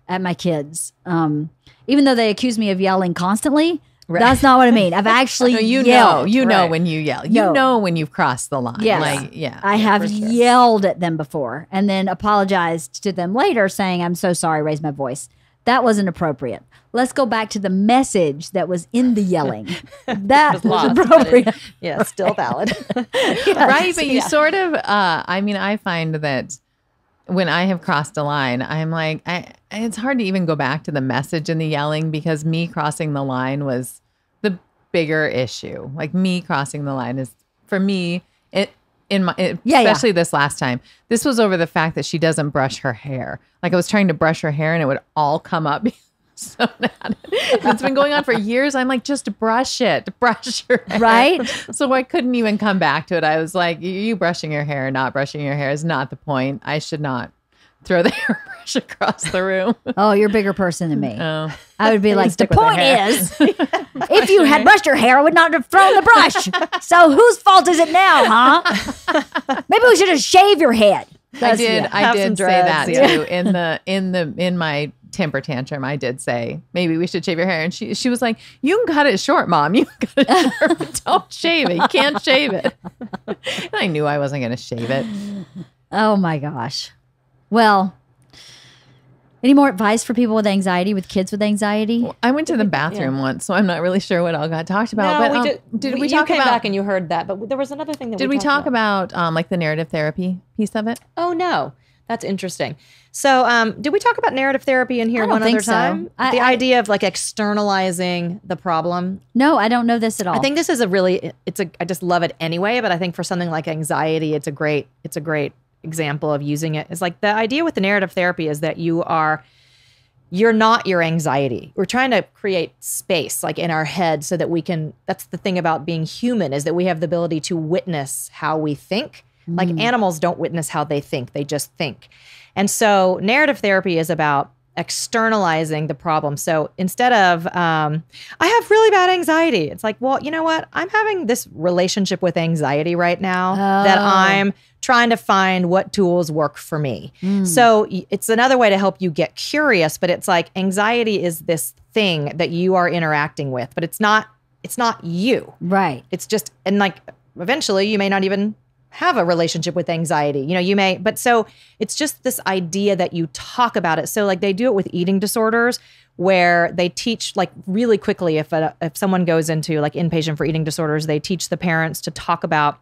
at my kids. Even though they accuse me of yelling constantly, that's not what I mean. I've actually No, you yelled. know when you yell. You know when you've crossed the line. Yes. I have yelled at them before and then apologized to them later saying, "I'm so sorry, raised my voice. That wasn't appropriate. Let's go back to the message that was in the yelling." That was appropriate. Yeah, still valid. Right. But you sort of, I find that when I have crossed a line, I'm like, it's hard to even go back to the message and the yelling because me crossing the line was the bigger issue. Like me crossing the line is, for me, especially this last time, this was over the fact that she doesn't brush her hair. Like I was trying to brush her hair and it would all come up. So mad. It's been going on for years. I'm like, just brush it, brush your hair. Right. So I couldn't even come back to it. I was like, you brushing your hair, not brushing your hair is not the point. I should not throw the hairbrush across the room. Oh, you're a bigger person than me. Oh. I would be like, the stick with the point hair. is, if you had brushed your hair, I would not have thrown the brush. So whose fault is it now, huh? Maybe we should have shaved your head. I did Have some say that dreads, too in my temper tantrum. I did say maybe we should shave your hair, and she was like, "You can cut it short, Mom. You can cut it short, but don't shave it. You can't shave it." And I knew I wasn't going to shave it. Oh my gosh. Well, any more advice for people with anxiety, with kids with anxiety? I went to the bathroom once, so I'm not really sure what all got talked about. No, but did we you talk came about? back and you heard that, but there was another thing that Did we talked talk about like the narrative therapy piece of it? Oh no, that's interesting. So, did we talk about narrative therapy in here I don't one think other so. time? The idea of like externalizing the problem. No, I don't know this at all. I think this is I just love it anyway. But I think for something like anxiety, it's a great example of using it. It's like the idea with the narrative therapy is that you're not your anxiety. We're trying to create space like in our head so that we can, that's the thing about being human is that we have the ability to witness how we think. Like animals don't witness how they think, they just think. And so narrative therapy is about externalizing the problem. So instead of, I have really bad anxiety. It's like, well, you know what? I'm having this relationship with anxiety right now that I'm trying to find what tools work for me. So it's another way to help you get curious, but it's like anxiety is this thing that you are interacting with, but it's not it's not you. Right. It's just, and like eventually you may not even have a relationship with anxiety. You know, you may, but so it's just this idea that you talk about it. So like they do it with eating disorders where they teach like really quickly if someone goes into like inpatient for eating disorders, they teach the parents to talk about,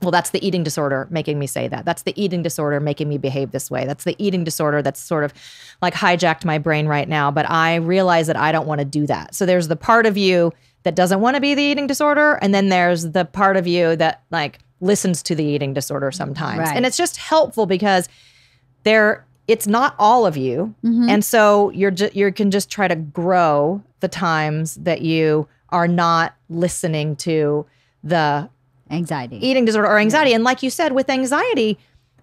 well, that's the eating disorder making me say that. That's the eating disorder making me behave this way. That's the eating disorder that's sort of like hijacked my brain right now. But I realize that I don't want to do that. So there's the part of you that doesn't want to be the eating disorder. And then there's the part of you that like listens to the eating disorder sometimes. Right. And it's just helpful because it's not all of you. And so you can just try to grow the times that you are not listening to the Anxiety. eating disorder or anxiety. And like you said, with anxiety,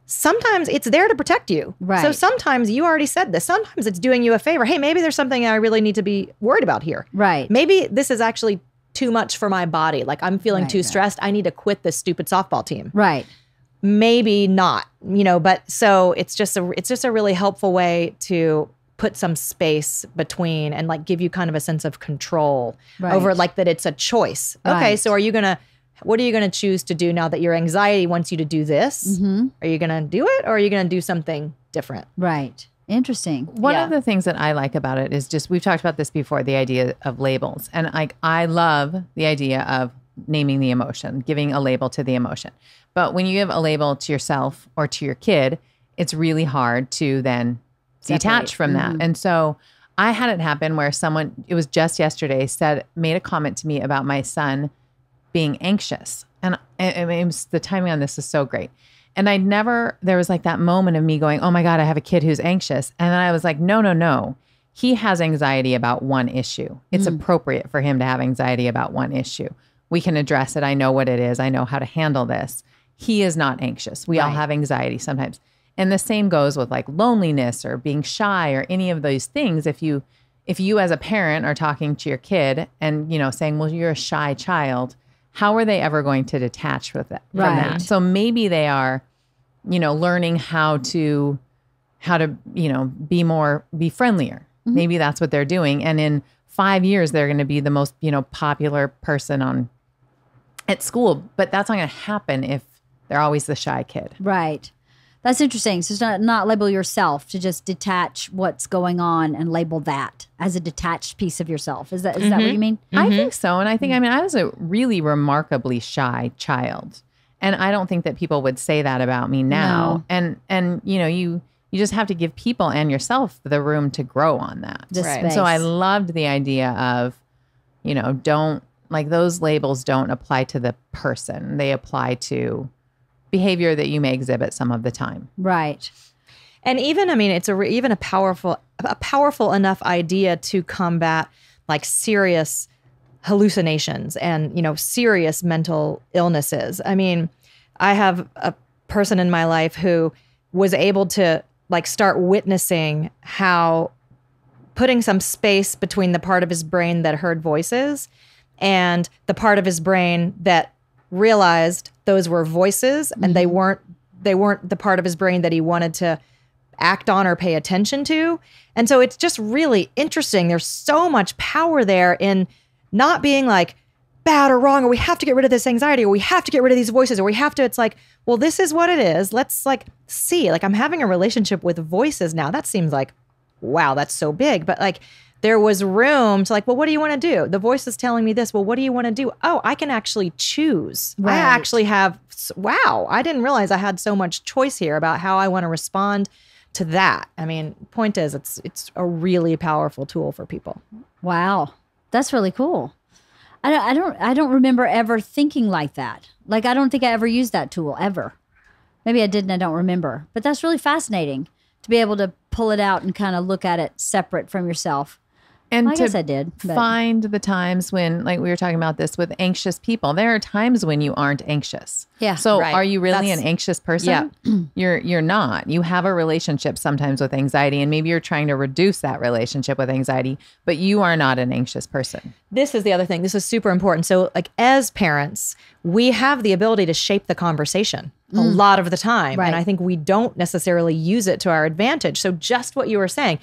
sometimes it's there to protect you. Right. So sometimes you already said this. Sometimes it's doing you a favor. Hey, maybe there's something I really need to be worried about here. Right. Maybe this is actually too much for my body. Like I'm feeling too stressed. I need to quit this stupid softball team. Right. Maybe not, but so it's just a really helpful way to put some space between and like give you kind of a sense of control over like that it's a choice. Okay. Right. So what are you going to choose to do now that your anxiety wants you to do this? Are you going to do it or are you going to do something different? Right. Interesting. One of the things that I like about it is just, we've talked about this before, the idea of labels. And I love the idea of naming the emotion, giving a label to the emotion. But when you give a label to yourself or to your kid, it's really hard to then detach from that. And so I had it happen where someone, it was just yesterday, made a comment to me about my son being anxious. And it was, the timing on this is so great. And there was like that moment of me going, oh my God, I have a kid who's anxious. And then I was like, no. He has anxiety about one issue. It's appropriate for him to have anxiety about one issue. We can address it. I know what it is. I know how to handle this. He is not anxious. We all have anxiety sometimes. And the same goes with like loneliness or being shy or any of those things. If you as a parent are talking to your kid and, saying, well, you're a shy child, how are they ever going to detach from that? So maybe they are, learning how to be friendlier. Maybe that's what they're doing. And in 5 years, they're going to be the most, popular person at school. But that's not going to happen if they're always the shy kid. Right. That's interesting. So not label yourself, to just detach what's going on and label that as a detached piece of yourself. Is that what you mean? I think so. And I think, I was a really remarkably shy child. And I don't think that people would say that about me now. No. And you just have to give people and yourself the room to grow on that. Space. So I loved the idea of, don't, like, those labels don't apply to the person. They apply to behavior that you may exhibit some of the time. Right. And even, it's even a powerful enough idea to combat like serious hallucinations and, serious mental illnesses. I have a person in my life who was able to like start witnessing how putting some space between the part of his brain that heard voices and the part of his brain that realized those were voices and they weren't the part of his brain that he wanted to act on or pay attention to. And so it's just really interesting. There's so much power there in not being like bad or wrong, or we have to get rid of this anxiety, or we have to get rid of these voices, or we have to, it's like, well, this is what it is. Let's like see, like I'm having a relationship with voices now. That seems like, wow, that's so big. But like there was room to like, well, what do you want to do? The voice is telling me this. Well, what do you want to do? Oh, I can actually choose. Right. I actually have, wow, I didn't realize I had so much choice here about how I want to respond to that. Point is, it's a really powerful tool for people. Wow. That's really cool. I don't remember ever thinking like that. Like, I don't think I ever used that tool ever. Maybe I did and I don't remember. But that's really fascinating to be able to pull it out and kind of look at it separate from yourself. And I guess I did. But. Find the times when, like we were talking about this with anxious people, there are times when you aren't anxious. Yeah. So right. Are you really an anxious person? Yeah. You're not. You have a relationship sometimes with anxiety, and maybe you're trying to reduce that relationship with anxiety, but you are not an anxious person. This is the other thing. This is super important. So like as parents, we have the ability to shape the conversation a lot of the time. Right. And I think we don't necessarily use it to our advantage. So just what you were saying,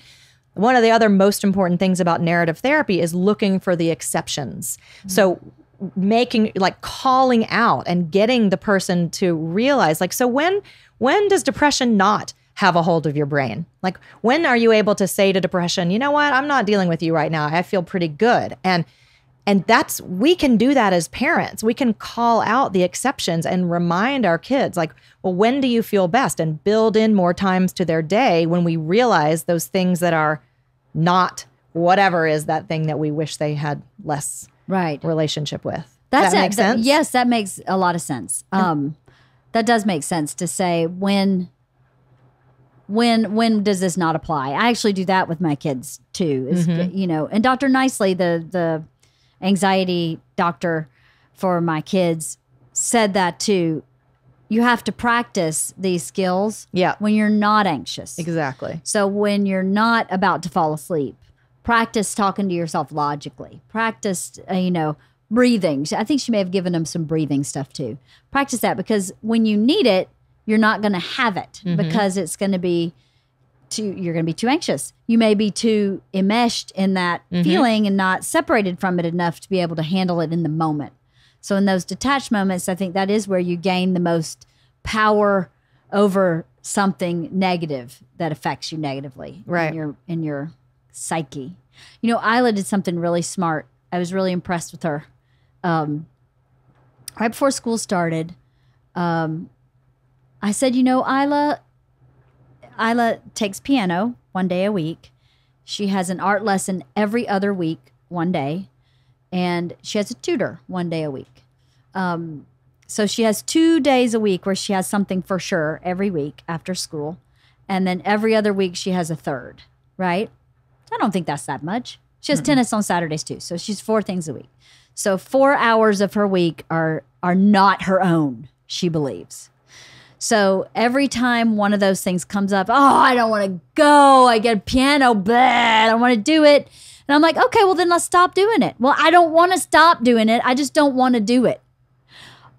One of the other most important things about narrative therapy is looking for the exceptions. So making, like, calling out and getting the person to realize, like, so when does depression not have a hold of your brain? Like, when are you able to say to depression, you know what, I'm not dealing with you right now. I feel pretty good. And we can do that as parents. We can call out the exceptions and remind our kids, like, well, when do you feel best? And build in more times to their day when we realize those things that are not whatever is that thing that we wish they had less relationship with. Does that make sense? Yes, that makes a lot of sense. That does make sense to say when does this not apply? I actually do that with my kids too. And Dr. Nicely, the anxiety doctor for my kids, said that too. You have to practice these skills when you're not anxious. Exactly. So when you're not about to fall asleep, practice talking to yourself logically. Practice, breathing. I think she may have given them some breathing stuff too. Practice that, because when you need it, you're not going to have it because it's going to be you're going to be too anxious. You may be too enmeshed in that feeling and not separated from it enough to be able to handle it in the moment. So in those detached moments, I think that is where you gain the most power over something negative that affects you negatively in your psyche. Isla did something really smart. I was really impressed with her. Right before school started, I said, Isla takes piano 1 day a week. She has an art lesson every other week, 1 day. And she has a tutor 1 day a week. So she has 2 days a week where she has something for sure every week after school. And then every other week she has a third, right? I don't think that's that much. She has tennis on Saturdays too. So she's 4 things a week. So 4 hours of her week are not her own, she believes. So every time one of those things comes up, I don't want to go. I get a piano, I don't want to do it. And I'm like, okay, well then let's stop doing it. Well, I don't want to stop doing it. I just don't want to do it.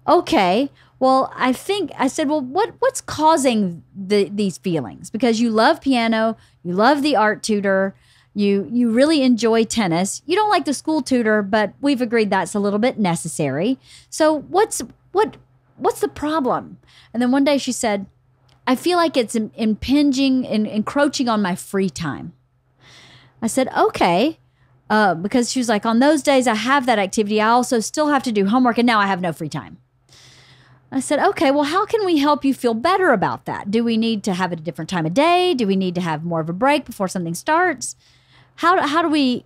Okay. Well, I said, well, what's causing these feelings? Because you love piano, you love the art tutor, you really enjoy tennis. You don't like the school tutor, but we've agreed that's a little bit necessary. So what's the problem? And then one day she said, I feel like it's impinging and encroaching on my free time. I said, okay. Because she was like, on those days I have that activity, I also still have to do homework, and now I have no free time. I said, okay, well, how can we help you feel better about that? Do we need to have it a different time of day? Do we need to have more of a break before something starts? How do we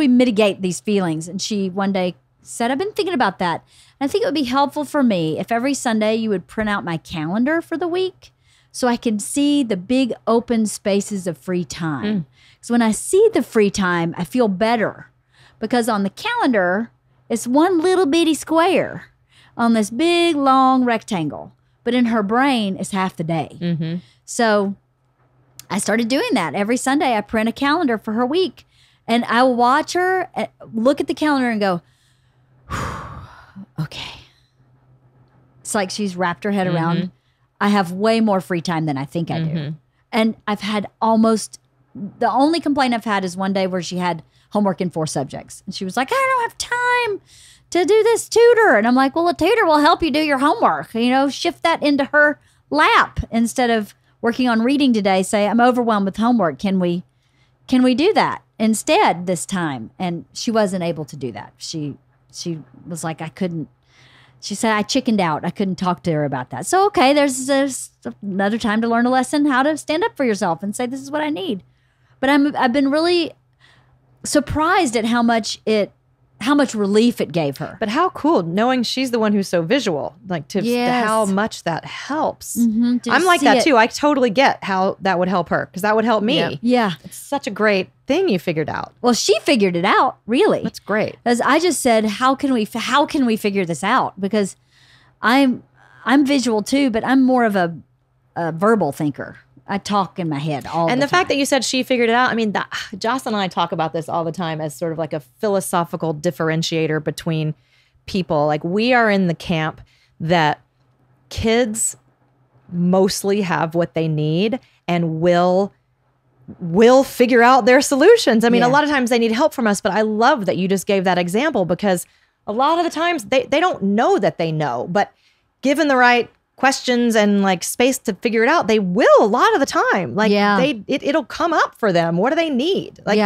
mitigate these feelings? And she one day said, I've been thinking about that. And I think it would be helpful for me if every Sunday you would print out my calendar for the week so I can see the big open spaces of free time. So when I see the free time, I feel better, because on the calendar, it's one little bitty square on this big, long rectangle. But in her brain, it's half the day. So I started doing that. Every Sunday, I print a calendar for her week. And I will watch her look at the calendar and go, okay. It's like she's wrapped her head around, I have way more free time than I think I do. And I've had the only complaint I've had is one day where she had homework in 4 subjects. And she was like, I don't have time to do this tutor. And I'm like, well, a tutor will help you do your homework. Shift that into her lap instead of working on reading today. Say, I'm overwhelmed with homework. Can we do that instead this time? And she wasn't able to do that. She was like, I couldn't. She said, I chickened out. I couldn't talk to her about that. So, okay, there's another time to learn a lesson, how to stand up for yourself and say, this is what I need. But I've been really surprised at how much relief it gave her. But how cool, knowing she's the one who's so visual, like how much that helps. I'm like that too. I totally get how that would help her, because that would help me. Yeah. It's such a great thing you figured out. Well, she figured it out, really. That's great. As I just said, how can we figure this out? Because I'm visual too, but I'm more of a verbal thinker. I talk in my head all the time. And the fact that you said she figured it out, I mean, Jocelyn and I talk about this all the time as sort of like a philosophical differentiator between people. Like, we are in the camp that kids mostly have what they need and will will figure out their solutions. I mean, Yeah. a lot of times they need help from us, but I love that you just gave that example, because a lot of the times they don't know that they know, but given the right questions and like space to figure it out, they will a lot of the time. Like it'll come up for them. What do they need? Like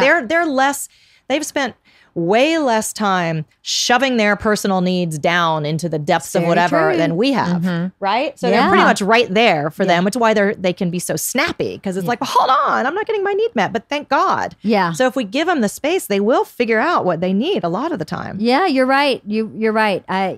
they've spent way less time shoving their personal needs down into the depths of whatever true. than we have. Right. So they're Yeah. pretty much right there for them, which is why they can be so snappy, because it's like, well, hold on, I'm not getting my need met, but thank God. Yeah. So if we give them the space, they will figure out what they need a lot of the time. Yeah, you're right. You're right. I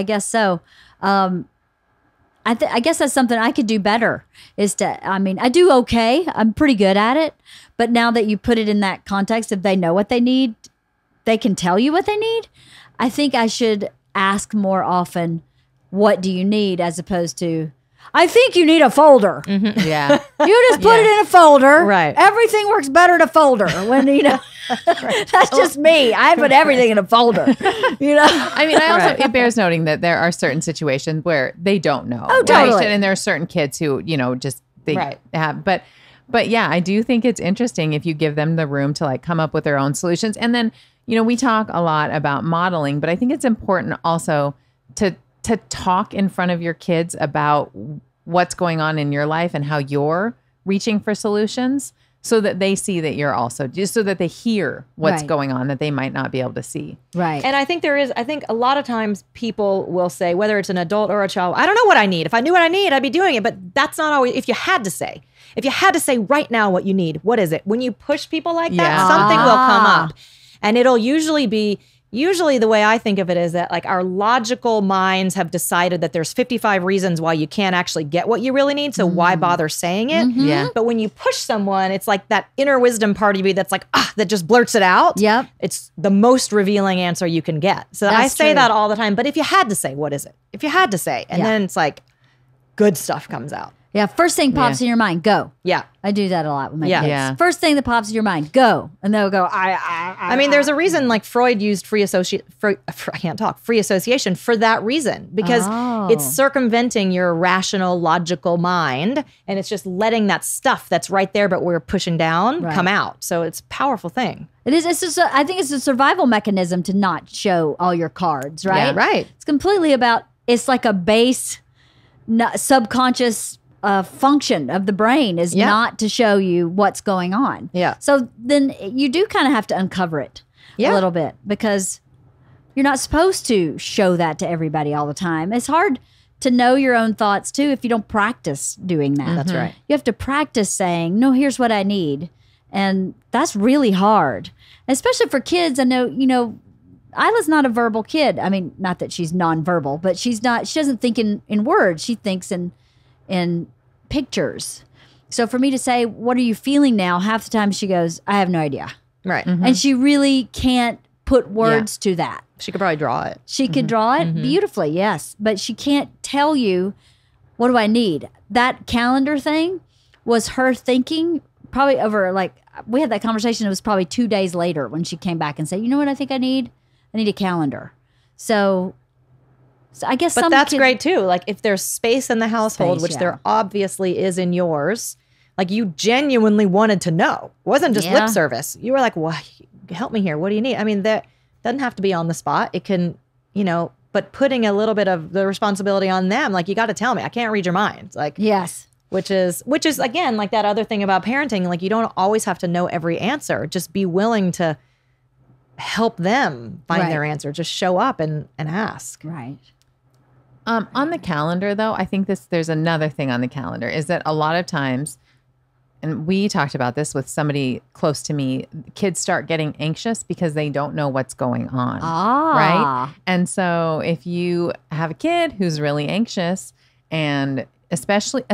guess so. I guess that's something I could do better is I do okay. I'm pretty good at it. But now that you put it in that context, if they know what they need, they can tell you what they need. I think I should ask more often, what do you need, as opposed to, I think you need a folder. Yeah. You just put it in a folder. Right. Everything works better in a folder when, that's just me. I put everything in a folder, I mean, it bears noting that there are certain situations where they don't know. Oh, totally. Right? And there are certain kids who, just they have, but yeah, I do think it's interesting if you give them the room to like come up with their own solutions. And then, we talk a lot about modeling, but I think it's important also to talk in front of your kids about what's going on in your life and how you're reaching for solutions, so that they see that you're also, just so that they hear what's going on that they might not be able to see. Right. And I think a lot of times people will say, whether it's an adult or a child, I don't know what I need. If I knew what I need, I'd be doing it. But that's not always, if you had to say right now what you need, what is it? When you push people like that, something will come up. And it'll usually the way I think of it is that like our logical minds have decided that there's 55 reasons why you can't actually get what you really need. So why bother saying it? Yeah. But when you push someone, it's like that inner wisdom part of you that's like, that just blurts it out. Yep. It's the most revealing answer you can get. So I say that all the time. But if you had to say, what is it? If you had to say, and then it's like good stuff comes out. Yeah. First thing pops in your mind, go. Yeah. I do that a lot with my kids. Yeah. First thing that pops in your mind, go. And they'll go, I mean, there's a reason like Freud used free association for that reason, because it's circumventing your rational, logical mind. And it's just letting that stuff that's right there, but we're pushing down, come out. So it's a powerful thing. It is. I think it's a survival mechanism to not show all your cards, right? Yeah, right. It's completely about, it's like a base subconscious function of the brain is not to show you what's going on. Yeah. So then you do kind of have to uncover it a little bit, because you're not supposed to show that to everybody all the time. It's hard to know your own thoughts too if you don't practice doing that. That's right. You have to practice saying, no, here's what I need. And that's really hard, especially for kids. I know, Isla's not a verbal kid. I mean, not that she's nonverbal, but she doesn't think in words. She thinks in pictures. So for me to say, what are you feeling now? Half the time she goes, I have no idea. Right. And she really can't put words to that. She could probably draw it. She could draw it beautifully, yes. But she can't tell you, what do I need? That calendar thing was her thinking probably over, like, we had that conversation. It was probably 2 days later when she came back and said, you know what I think I need? I need a calendar. So I guess But that's great too. Like if there's space in the household, which there obviously is in yours, like you genuinely wanted to know. It wasn't just lip service. You were like, well, help me here. What do you need? I mean, that doesn't have to be on the spot. It can, but putting a little bit of the responsibility on them, like you got to tell me, I can't read your mind. Like, yes. Which is again, like that other thing about parenting, like you don't always have to know every answer. Just be willing to help them find their answer. Just show up and ask. Right. On the calendar, though, I think there's another thing on the calendar is that a lot of times, and we talked about this with somebody close to me, kids start getting anxious because they don't know what's going on. Right? And so if you have a kid who's really anxious, and especially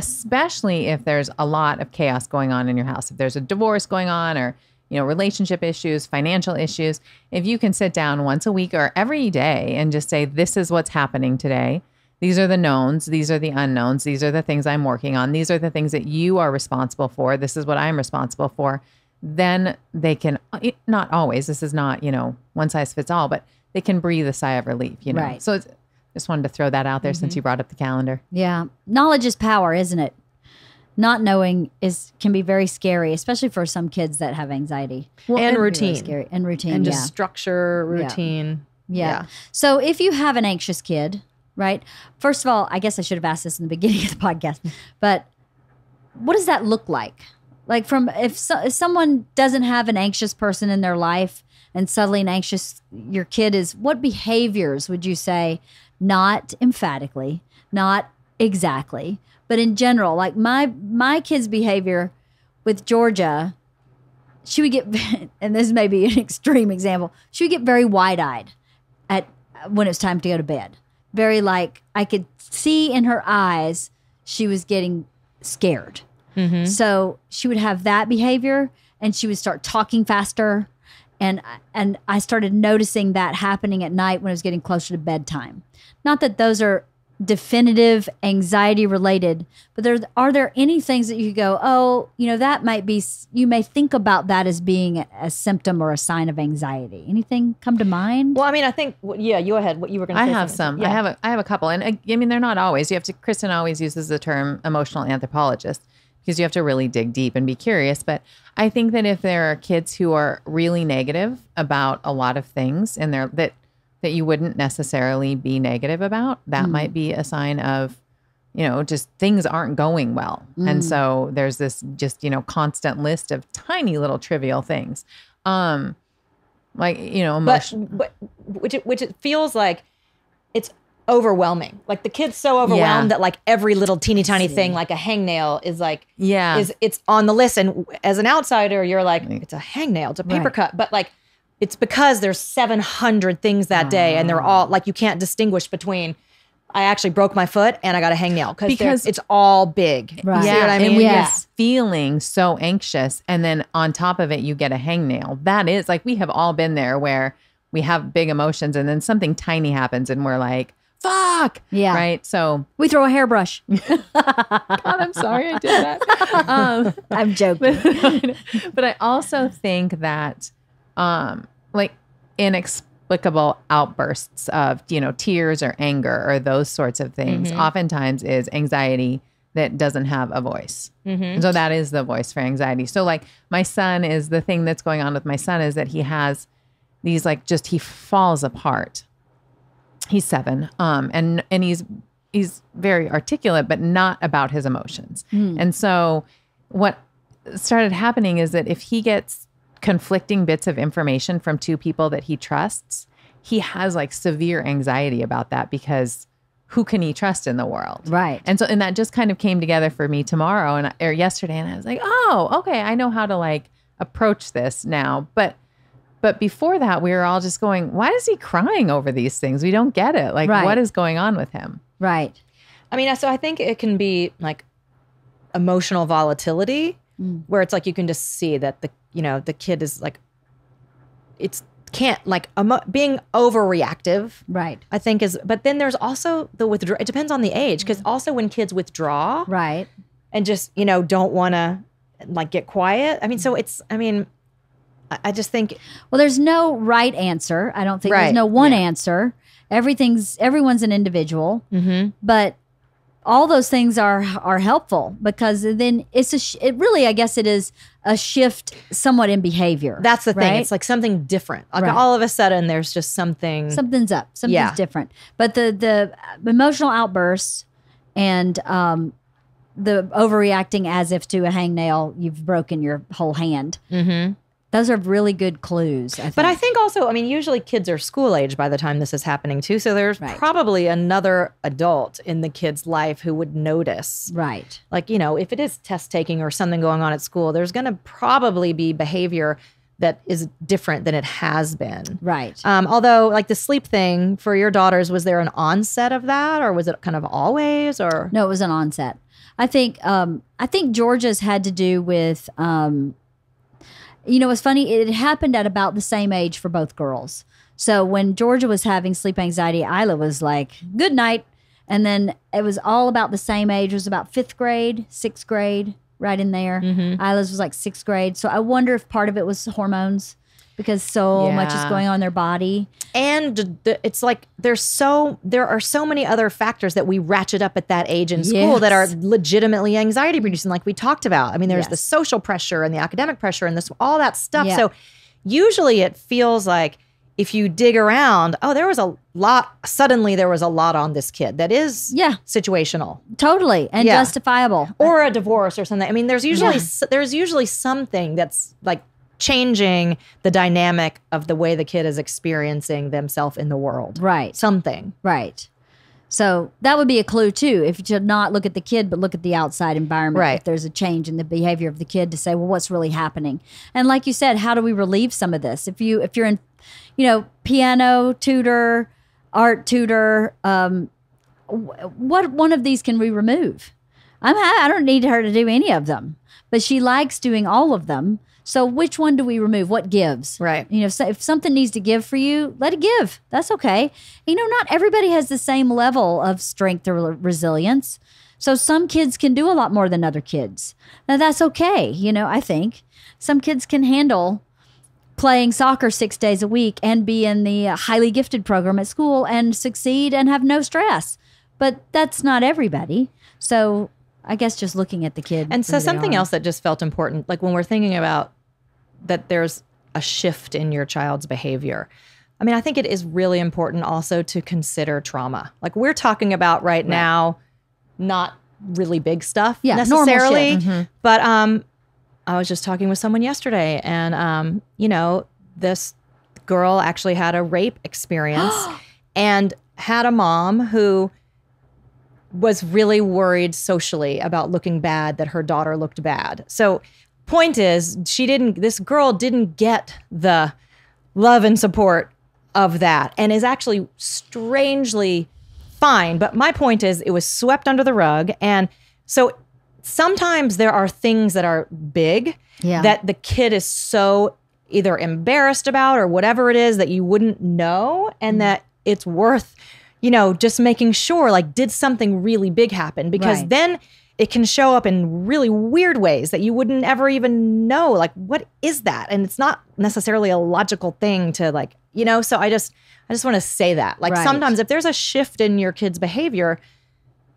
if there's a lot of chaos going on in your house, if there's a divorce going on or relationship issues, financial issues, if you can sit down once a week or every day and just say, this is what's happening today. These are the knowns. These are the unknowns. These are the things I'm working on. These are the things that you are responsible for. This is what I'm responsible for. Then they can, not always, this is not, one size fits all, but they can breathe a sigh of relief, Right. So just wanted to throw that out there since you brought up the calendar. Yeah. Knowledge is power, isn't it? not knowing can be very scary, especially for some kids that have anxiety. And routine. Really scary. And routine, And yeah. just structure, routine. Yeah. So if you have an anxious kid, right? First of all, I guess I should have asked this in the beginning of the podcast, but what does that look like? Like if someone doesn't have an anxious person in their life and suddenly your kid is, what behaviors would you say, not emphatically, not exactly, but in general, like my kid's behavior with Georgia, she would get, and this may be an extreme example, she would get very wide-eyed when it's time to go to bed. Very like, I could see in her eyes, she was getting scared. Mm-hmm. So she would have that behavior and she would start talking faster. And I started noticing that happening at night when it was getting closer to bedtime. Not that those are definitive anxiety related, but are there any things that you could go, oh, that might be, you may think about that as being a symptom or a sign of anxiety. Anything come to mind? Well, I mean, I think, you go ahead. What you were going to say. I have some. Yeah. I have a couple. And I mean, they're not always. Kristin always uses the term emotional anthropologist because you have to really dig deep and be curious. But I think that if there are kids who are really negative about a lot of things and that you wouldn't necessarily be negative about, that might be a sign of, just things aren't going well. And so there's this just, constant list of tiny little trivial things. Emotion. But which it feels like it's overwhelming. Like the kid's so overwhelmed that like every little teeny tiny thing, like a hangnail is like, it's on the list. And as an outsider, you're like, it's a hangnail, it's a paper cut. But like, it's because there's 700 things that day and they're all like, you can't distinguish between I actually broke my foot and I got a hangnail because it's all big. Right. See what I mean? And when you're feeling so anxious and then on top of it, you get a hangnail. That is like, we have all been there where we have big emotions and then something tiny happens and we're like, fuck. Yeah. Right. So we throw a hairbrush. God, I'm sorry I did that. I'm joking. But I also think that like inexplicable outbursts of, tears or anger or those sorts of things oftentimes is anxiety that doesn't have a voice. And so that is the voice for anxiety. So like my son is the thing that's going on with my son is that he has these like he falls apart. He's 7. And he's very articulate, but not about his emotions. And so what started happening is that if he gets conflicting bits of information from 2 people that he trusts, he has like severe anxiety about that because who can he trust in the world? Right. And that just kind of came together for me yesterday. And I was like, oh, okay. I know how to like approach this now. But before that, we were all just going, why is he crying over these things? We don't get it. Like, what is going on with him? Right. I mean, so I think it can be like emotional volatility where it's like, you can just see that the kid is like, being overreactive. Right. I think but then there's also the withdrawal. It depends on the age. Cause also when kids withdraw. Right. And just, don't want to like get quiet. I mean, I just think. Well, there's no right answer. I don't think there's no one answer. Everyone's an individual, but all those things are helpful because then it really, I guess it is a shift somewhat in behavior. That's the thing. Right? It's like something different. Like all of a sudden there's just something's up. Something's different. But the emotional outbursts and the overreacting as if to a hangnail, you've broken your whole hand. Those are really good clues, I think. But I think also, I mean, usually kids are school age by the time this is happening too. So there's probably another adult in the kid's life who would notice. Right. Like, if it is test taking or something going on at school, there's going to probably be behavior that is different than it has been. Right. Although like the sleep thing for your daughters, was there an onset of that or was it kind of always or? No, it was an onset. I think Georgia's had to do with, it's funny. It happened at about the same age for both girls. So when Georgia was having sleep anxiety, Isla was like, good night. And then it was all about the same age. It was about 5th grade, 6th grade, right in there. Isla's was like 6th grade. So I wonder if part of it was hormones. because so much is Yeah. going on in their body. And it's like there are so many other factors that we ratchet up at that age in school Yes. that are legitimately anxiety producing, like we talked about. I mean, there's Yes. the social pressure and the academic pressure and this all that stuff. Yeah. So usually it feels like if you dig around, there was a lot. Suddenly there was a lot on this kid that is situational. Totally. And Yeah. justifiable. Or a divorce or something. I mean, there's usually something that's like changing the dynamic of the way the kid is experiencing themselves in the world. Right. Something. Right. So that would be a clue too, if you should not look at the kid, but look at the outside environment. Right. If there's a change in the behavior of the kid, to say, well, what's really happening? And like you said, how do we relieve some of this? If you're in, piano tutor, art tutor, what one of these can we remove? I don't need her to do any of them, but she likes doing all of them. So which one do we remove? What gives? Right. So if something needs to give for you, let it give. That's okay. Not everybody has the same level of strength or resilience. So some kids can do a lot more than other kids. Now that's okay. I think some kids can handle playing soccer 6 days a week and be in the highly gifted program at school and succeed and have no stress. But that's not everybody. So I guess just looking at the kid. And so something else that just felt important, like when we're thinking about that there's a shift in your child's behavior. I mean, I think it is really important also to consider trauma. Like we're talking about right now, not really big stuff necessarily. Normal shit. But I was just talking with someone yesterday and, this girl actually had a rape experience and had a mom who was really worried socially about looking bad, that her daughter looked bad. So point is, this girl didn't get the love and support of that and is actually strangely fine. But my point is it was swept under the rug. And so sometimes there are things that are big that the kid is so either embarrassed about or whatever it is that you wouldn't know, and that it's worth, just making sure, like, did something really big happen? Because then it can show up in really weird ways that you wouldn't ever even know. Like, what is that? And it's not necessarily a logical thing to so I just want to say that. Like sometimes if there's a shift in your kid's behavior,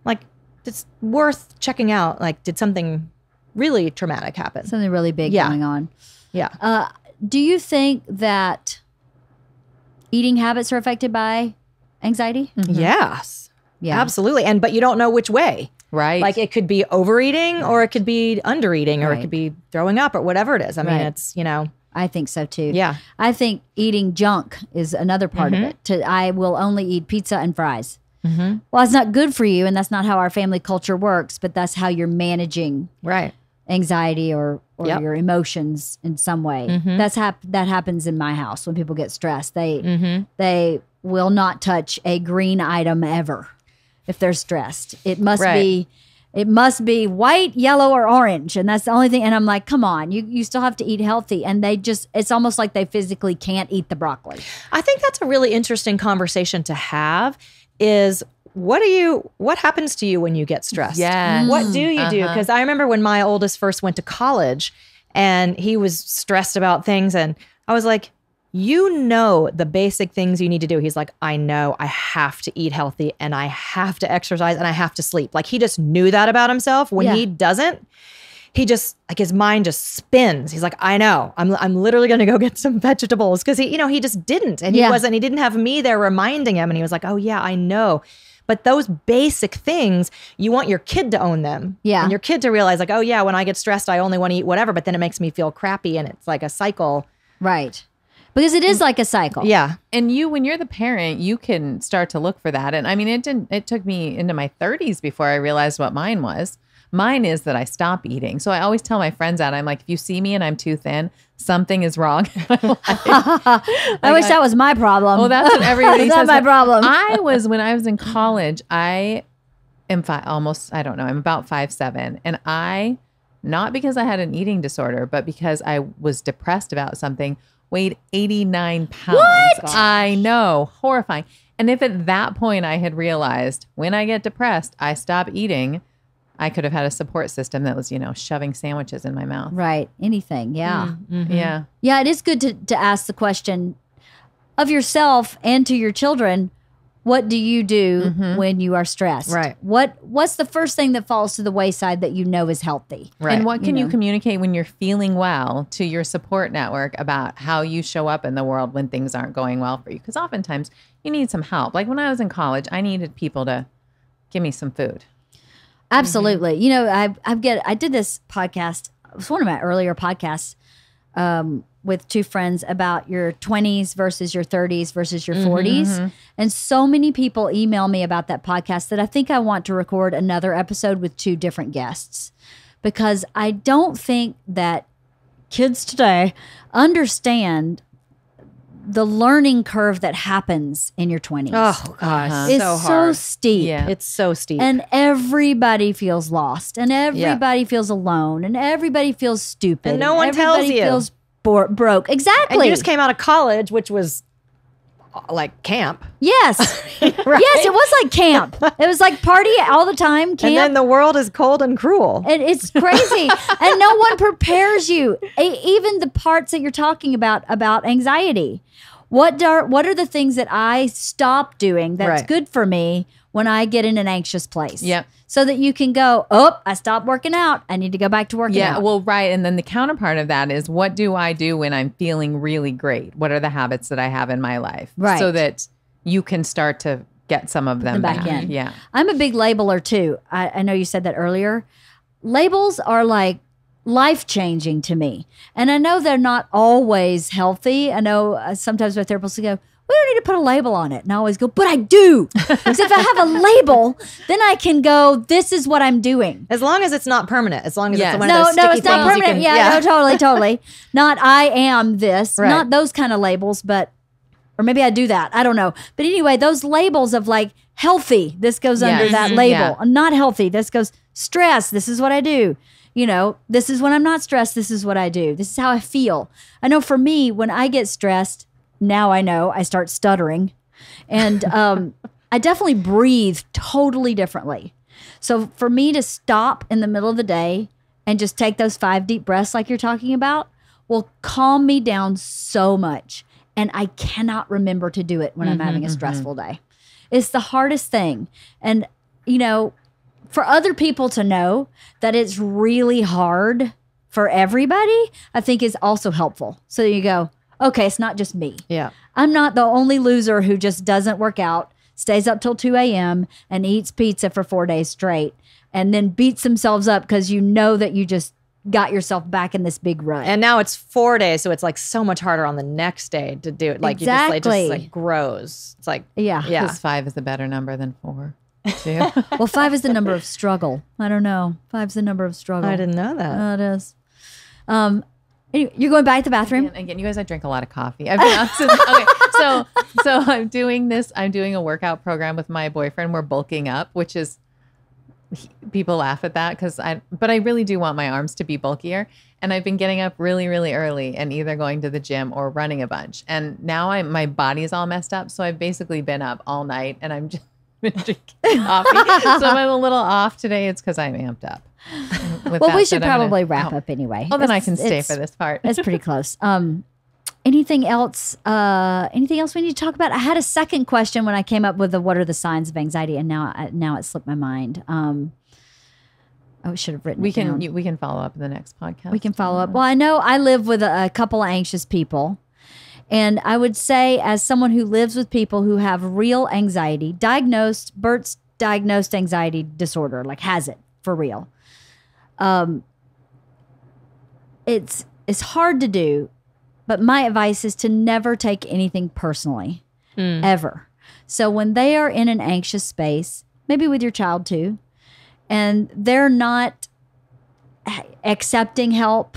like it's worth checking out. Like, did something really traumatic happen? Something really big going on. Yeah. Do you think that eating habits are affected by anxiety? Yes. Yeah. Absolutely. But you don't know which way. Right. Like it could be overeating or it could be undereating or it Right. could be throwing up or whatever it is. I mean, Right. it's, I think so too. Yeah. I think eating junk is another part of it. I will only eat pizza and fries. Well, it's not good for you, and that's not how our family culture works, but that's how you're managing right. anxiety or Yep. your emotions in some way. That happens in my house when people get stressed. They will not touch a green item ever if they're stressed. It must be white, yellow, or orange, and that's the only thing. And I'm like, come on, you still have to eat healthy. And it's almost like they physically can't eat the broccoli. I think that's a really interesting conversation to have is what happens to you when you get stressed? Yes. What do you do? Because I remember when my oldest first went to college and he was stressed about things and I was like, the basic things you need to do. He's like, I know I have to eat healthy and I have to exercise and I have to sleep. Like he just knew that about himself. When he doesn't, he just like his mind just spins. He's like, I know, I'm literally going to go get some vegetables because he just didn't. And he didn't have me there reminding him. And he was like, oh yeah, I know. But those basic things, you want your kid to own them. Yeah. And your kid to realize like, oh yeah, when I get stressed, I only want to eat whatever, but then it makes me feel crappy. And it's like a cycle. Right. Because it is like a cycle. Yeah. And when you're the parent, you can start to look for that. And I mean, it took me into my 30s before I realized what mine was. Mine is that I stop eating. So I always tell my friends that I'm like, if you see me and I'm too thin, something is wrong. I wish that was my problem. Well, that's what everybody That's says. my problem. When I was in college, I am I don't know, I'm about 5'7". And not because I had an eating disorder, but because I was depressed about something, weighed 89 pounds. What? I know, horrifying. And if at that point I had realized when I get depressed, I stop eating, I could have had a support system that was, shoving sandwiches in my mouth. Right. Anything. Yeah. Yeah. Yeah. It is good to ask the question of yourself and to your children. What do you do when you are stressed? Right. What's the first thing that falls to the wayside that you know is healthy? Right. And what can you communicate when you're feeling well to your support network about how you show up in the world when things aren't going well for you? Because oftentimes you need some help. Like when I was in college, I needed people to give me some food. Absolutely. You know, I did this podcast. It was one of my earlier podcasts with two friends about your 20s versus your 30s versus your 40s. And so many people email me about that podcast that I think I want to record another episode with two different guests, because I don't think that kids today understand the learning curve that happens in your 20s. Oh gosh, It's so so hard. steep. Yeah. It's so steep. And everybody feels lost, and everybody feels alone, and everybody feels stupid, And no one tells everybody you. feels broke. Exactly. And you just came out of college, which was like camp. Yes. Yes, it was like camp. It was like party all the time, camp. And then the world is cold and cruel. And it's crazy. And no one prepares you. Even the parts that you're talking about anxiety. What are the things that I stop doing that's Right. good for me when I get in an anxious place? Yep. So that you can go, oh, I stopped working out. I need to go back to working Yeah, out. well, right. And then the counterpart of that is, what do I do when I'm feeling really great? What are the habits that I have in my life? Right. So that you can start to get some of them back in. Yeah. I'm a big labeler too. I know you said that earlier. Labels are like life-changing to me. And I know they're not always healthy. I know sometimes my therapists will go, we don't need to put a label on it. And I always go, but I do. Because if I have a label, then I can go, this is what I'm doing. As long as it's not permanent. As long as Yes. it's one of No, those no, sticky it's not things you permanent. can- No, totally. Not I am this. Right. Not those kind of labels, but, or maybe I do that. I don't know. But anyway, those labels of like healthy, this goes under Yes. that label. Yeah. Not healthy, this goes stress. This is what I do. You know, this is when I'm not stressed. This is what I do. This is how I feel. I know for me, when I get stressed, now I know I start stuttering. And I definitely breathe totally differently. So for me to stop in the middle of the day and just take those 5 deep breaths like you're talking about will calm me down so much. And I cannot remember to do it when I'm having a stressful day. It's the hardest thing. And, you know, for other people to know that it's really hard for everybody, I think is also helpful. So you go, okay, it's not just me. Yeah. I'm not the only loser who just doesn't work out, stays up till 2 a.m. and eats pizza for 4 days straight, and then beats themselves up because you know that you just got yourself back in this big rut. And now it's 4 days, so it's like so much harder on the next day to do it. Like Exactly. it just like grows. It's like yeah. yeah. Because 5 is a better number than 4. Too. Well, 5 is the number of struggle. I don't know. 5's the number of struggle. I didn't know that. It is. Anyway, you're going back to the bathroom? Again, you guys, I drink a lot of coffee. I've been out since, okay, so I'm doing this. I'm doing a workout program with my boyfriend. We're bulking up, which is, people laugh at that but I really do want my arms to be bulkier. And I've been getting up really, really early and either going to the gym or running a bunch. And now my body's all messed up. So I've basically been up all night and I'm just been drinking coffee. So if I'm a little off today, it's because I'm amped up. Well, we should probably wrap up anyway. Well, then I can stay It's- for this part. It's pretty close. Anything else? Anything else we need to talk about? I had a second question when I came up with what are the signs of anxiety, and now it slipped my mind. I should have written. We it down. can we can follow up in the next podcast. We can follow up. Well, I know I live with a couple of anxious people. And I would say, as someone who lives with people who have real anxiety, Bert's diagnosed anxiety disorder, like has it for real. It's hard to do, but my advice is to never take anything personally, ever. So when they are in an anxious space, maybe with your child too, and they're not accepting help,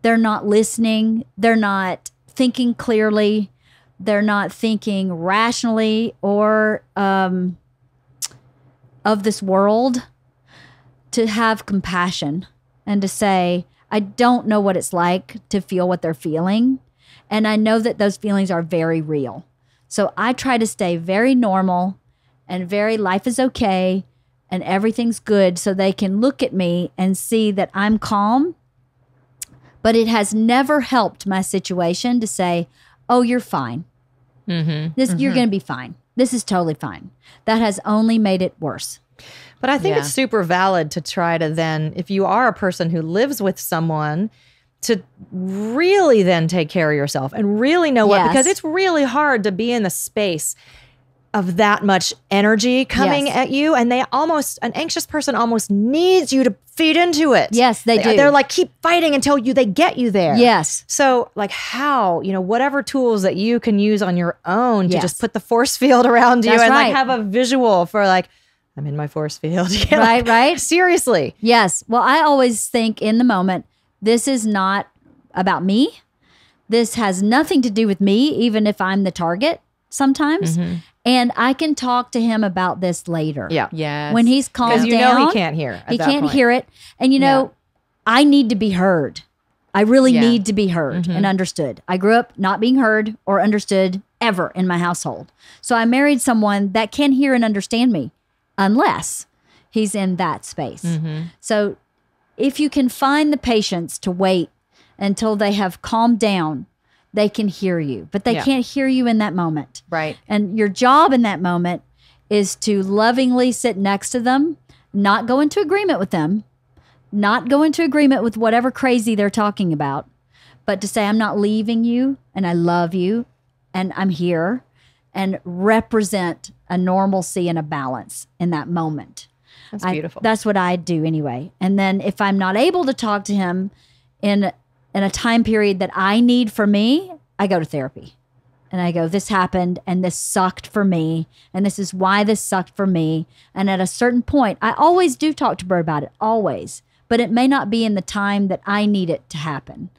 they're not listening, they're not thinking clearly, they're not thinking rationally or of this world, to have compassion and to say, I don't know what it's like to feel what they're feeling. And I know that those feelings are very real. So I try to stay very normal and very life is okay. and everything's good, so they can look at me and see that I'm calm. But it has never helped my situation to say, oh, you're fine. You're going to be fine. This is totally fine. That has only made it worse. But I think it's super valid to try to then, if you are a person who lives with someone, to really then take care of yourself and really know what, because it's really hard to be in the space of that much energy coming at you. And an anxious person almost needs you to feed into it. Yes, they do. They're like, keep fighting until they get you there. Yes. So like how, whatever tools that you can use on your own to just put the force field around you and like have a visual for like, I'm in my force field. Right. Seriously. Yes. Well, I always think in the moment, this is not about me. This has nothing to do with me, even if I'm the target sometimes. And I can talk to him about this later. Yeah. Yes. When he's calmed down. He can't hear. He can't hear it. And I need to be heard. I really need to be heard and understood. I grew up not being heard or understood ever in my household. So I married someone that can hear and understand me unless he's in that space. So if you can find the patience to wait until they have calmed down, they can hear you, but they can't hear you in that moment. Right. And your job in that moment is to lovingly sit next to them, not go into agreement with them, not go into agreement with whatever crazy they're talking about, but to say, I'm not leaving you and I love you and I'm here, and represent a normalcy and a balance in that moment. That's beautiful. That's what I do anyway. And then if I'm not able to talk to him in a time period that I need for me, I go to therapy. And I go, this happened and this sucked for me. And this is why this sucked for me. And at a certain point, I always do talk to Bert about it, always. But it may not be in the time that I need it to happen.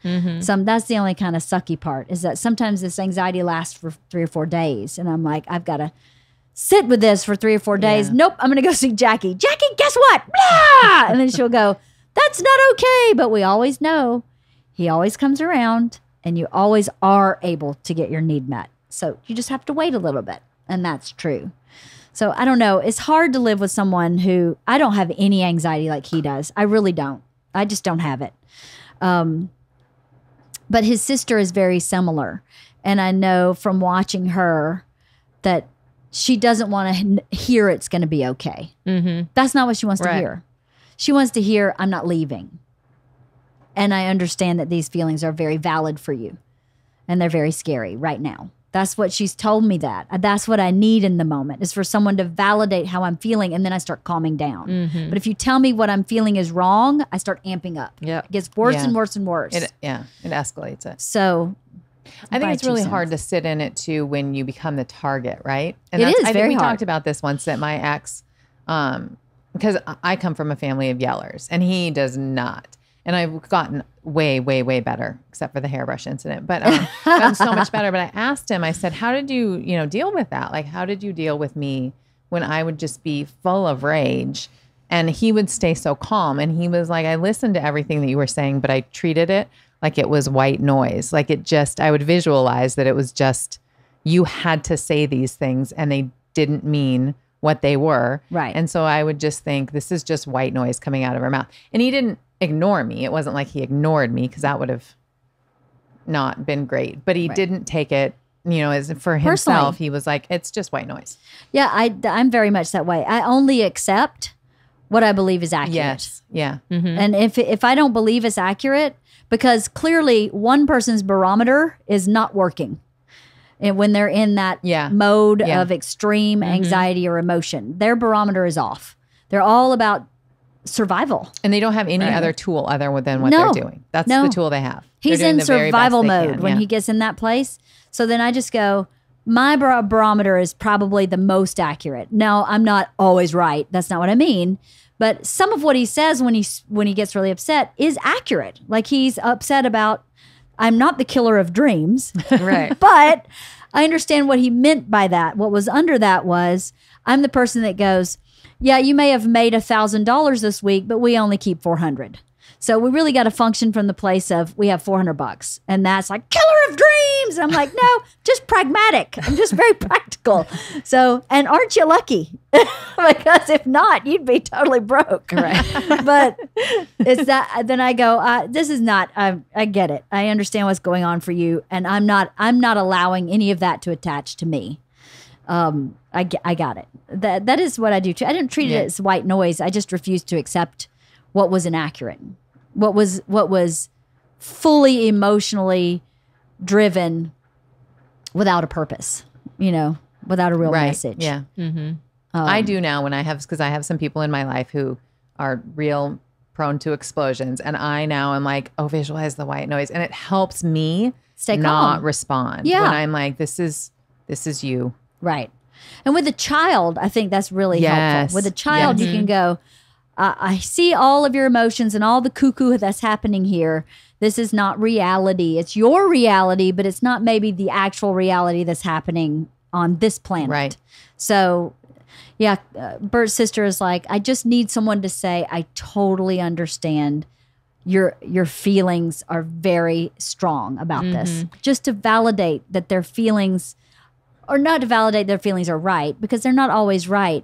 So that's the only kind of sucky part, is that sometimes this anxiety lasts for 3 or 4 days. And I'm like, I've got to sit with this for 3 or 4 days. Yeah. Nope, I'm going to go see Jackie. Jackie, guess what? Blah! And then she'll go, that's not okay. But we always know he always comes around and you always are able to get your need met. So you just have to wait a little bit. And that's true. So I don't know. It's hard to live with someone who, I don't have any anxiety like he does. I really don't. I just don't have it. But his sister is very similar. And I know from watching her that she doesn't want to hear it's going to be okay. That's not what she wants to hear. She wants to hear, I'm not leaving. And I understand that these feelings are very valid for you. And they're very scary right now. That's what she's told me that. That's what I need in the moment, is for someone to validate how I'm feeling, and then I start calming down. But if you tell me what I'm feeling is wrong, I start amping up. It gets worse and worse and worse. It escalates it. So I think it's really hard to sit in it too when you become the target, right? And It is I very think we hard. talked about this once, that my ex, because I come from a family of yellers and he does not. And I've gotten way, way, way better, except for the hairbrush incident. But gotten so much better. But I asked him, I said, how did you, deal with that? Like, how did you deal with me when I would just be full of rage? And he would stay so calm. And he was like, I listened to everything that you were saying, but I treated it like it was white noise. Like I would visualize that it was just, you had to say these things and they didn't mean what they were. Right. And so I would just think, this is just white noise coming out of her mouth. And he didn't ignore me. It wasn't like he ignored me, because that would have not been great. But he didn't take it, as for himself. He was like, it's just white noise. Yeah, I'm very much that way. I only accept what I believe is accurate. Yes. Yeah. And if I don't believe it's accurate, because clearly one person's barometer is not working. And when they're in that mode of extreme anxiety or emotion, their barometer is off. They're all about survival. And they don't have any other tool other than what they're doing. That's the tool they have. He's They're doing in the very best survival they mode can. when he gets in that place. So then I just go, my barometer is probably the most accurate. No, I'm not always right. That's not what I mean. But some of what he says when he gets really upset is accurate. Like, he's upset about, I'm not the killer of dreams. Right. But I understand what he meant by that. What was under that was, I'm the person that goes, yeah, you may have made $1,000 this week, but we only keep 400. So we really got to function from the place of we have $400, and that's like killer of dreams. And I'm like, no, just pragmatic. I'm just very practical. So, and aren't you lucky? Because if not, you'd be totally broke. Right. But it's that. Then I go, this is not. I get it. I understand what's going on for you, and I'm not allowing any of that to attach to me. I got it. That is what I do too. I didn't treat it as white noise. I just refused to accept what was inaccurate. What was fully emotionally driven without a purpose, without a real message. Yeah. I do now because I have some people in my life who are real prone to explosions. And I now am like, visualize the white noise. And it helps me Stay not calm. respond. Yeah. When I'm like, this is you. Right. And with a child, I think that's really helpful. With a child, you can go, I see all of your emotions and all the cuckoo that's happening here. This is not reality. It's your reality, but it's not maybe the actual reality that's happening on this planet. Right. So, yeah, Bert's sister is like, I just need someone to say, I totally understand your feelings are very strong about this. Just to validate that their feelings, or not to validate their feelings are right, because they're not always right,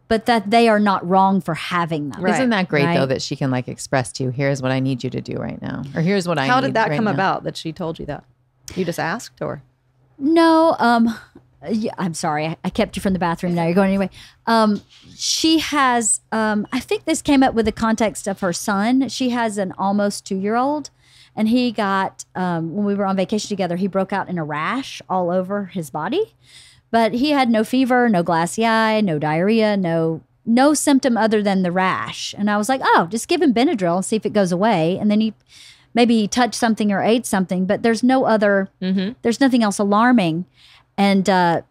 but that they are not wrong for having them. Isn't that great though that she can like express to you, here's what I need you to do right now, or here's what I need. How did that come now. about that she told you that? You just asked, or? No, yeah, I'm sorry. I kept you from the bathroom. Now you're going anyway. She has, I think this came up with the context of her son. She has an almost 2-year-old, and he got, when we were on vacation together, he broke out in a rash all over his body. But he had no fever, no glassy eye, no diarrhea, no symptom other than the rash. And I was like, just give him Benadryl and see if it goes away. And then maybe he touched something or ate something, but there's no other, there's nothing else alarming. And that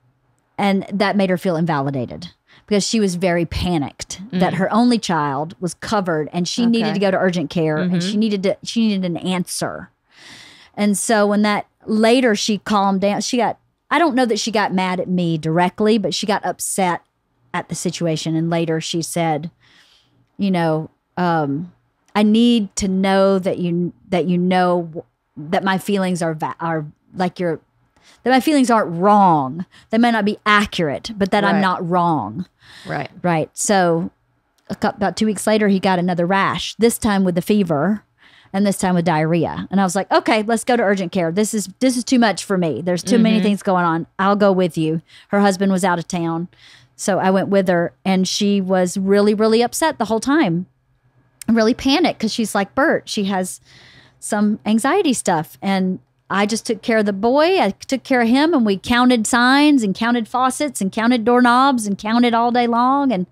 made her feel invalidated because she was very panicked that her only child was covered and she needed to go to urgent care and she needed an answer. And so when that later she calmed down, I don't know that she got mad at me directly, but she got upset at the situation. And later she said, I need to know that you know that my feelings are like that my feelings aren't wrong. They may not be accurate, but that I'm not wrong. Right. Right. So about 2 weeks later, he got another rash, this time with the fever. And this time with diarrhea. And I was like, okay, let's go to urgent care. This is too much for me. There's too many things going on. I'll go with you. Her husband was out of town. So I went with her, and she was really, really upset the whole time. Really panicked because she's like, Bert, she has some anxiety stuff. And I just took care of the boy. I took care of him, and we counted signs and counted faucets and counted doorknobs and counted all day long and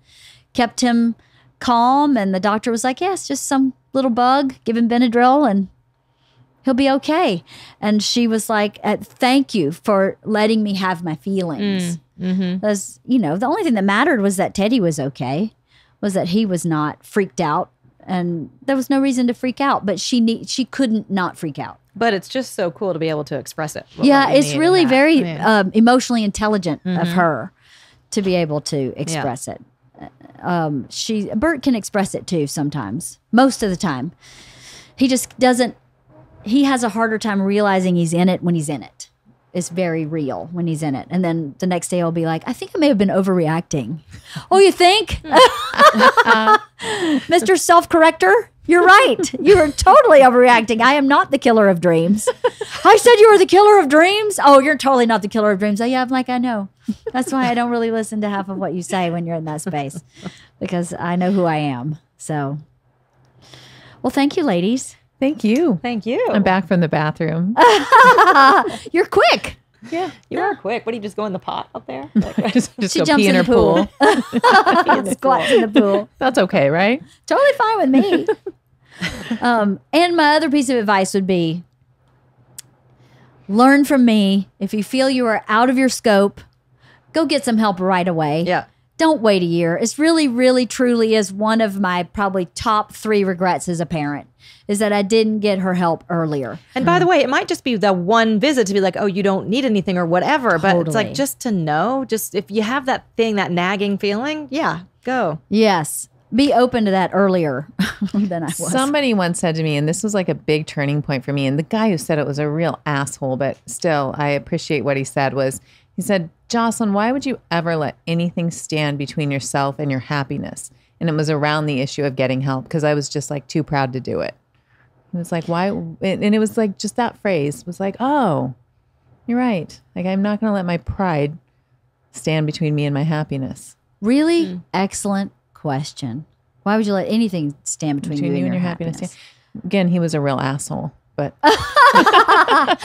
kept him calm. And the doctor was like, it's just some little bug, give him Benadryl and he'll be okay. And she was like, thank you for letting me have my feelings. Because, the only thing that mattered was that Teddy was okay, was that he was not freaked out. And there was no reason to freak out, but she couldn't not freak out. But it's just so cool to be able to express it. It's really very emotionally intelligent of her to be able to express it. Bert can express it too sometimes. Most of the time. He just doesn't, he has a harder time realizing he's in it when he's in it. It's very real when he's in it. And then the next day he'll be like, I think I may have been overreacting. Oh, you think? Mr. Self-Corrector, you're right. You are totally overreacting. I am not the killer of dreams. I said you were the killer of dreams? Oh, you're totally not the killer of dreams. Oh, yeah, I'm like, I know. That's why I don't really listen to half of what you say when you're in that space, because I know who I am. So, well, thank you, ladies. Thank you. Thank you. I'm back from the bathroom. You're quick. Yeah, you are quick. What do you just go in the pot up there? just She go jumps pee in in her the pool. pool. Squats in the pool. That's okay, right? Totally fine with me. And my other piece of advice would be, learn from me. If you feel you are out of your scope, go get some help right away. Yeah. Don't wait a year. It's really, really, truly is one of my probably top 3 regrets as a parent, is that I didn't get her help earlier. And by the way, it might just be the one visit to be like, oh, you don't need anything or whatever. But it's like, just to know, just if you have that thing, that nagging feeling, go. Yes. be open to that earlier than I was. Somebody once said to me, and this was like a big turning point for me, and the guy who said it was a real asshole, but still, I appreciate what he said, he said, Jocelyn, why would you ever let anything stand between yourself and your happiness? And it was around the issue of getting help, because I was just like too proud to do it. It was like, why? And it was like, just that phrase was like, oh, you're right. Like, I'm not going to let my pride stand between me and my happiness. Really excellent question. Why would you let anything stand between you and your happiness? Yeah. Again, he was a real asshole, but But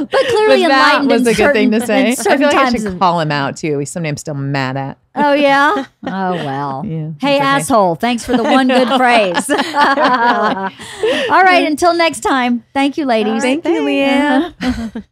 clearly that enlightened. was a good thing to say. I feel like I should of, call him out too. He's somebody I'm still mad at. Oh yeah. Oh well. Yeah, hey, it's okay. asshole! Thanks for the one good phrase. All right. Until next time. Thank you, ladies. Thank you, Leanne.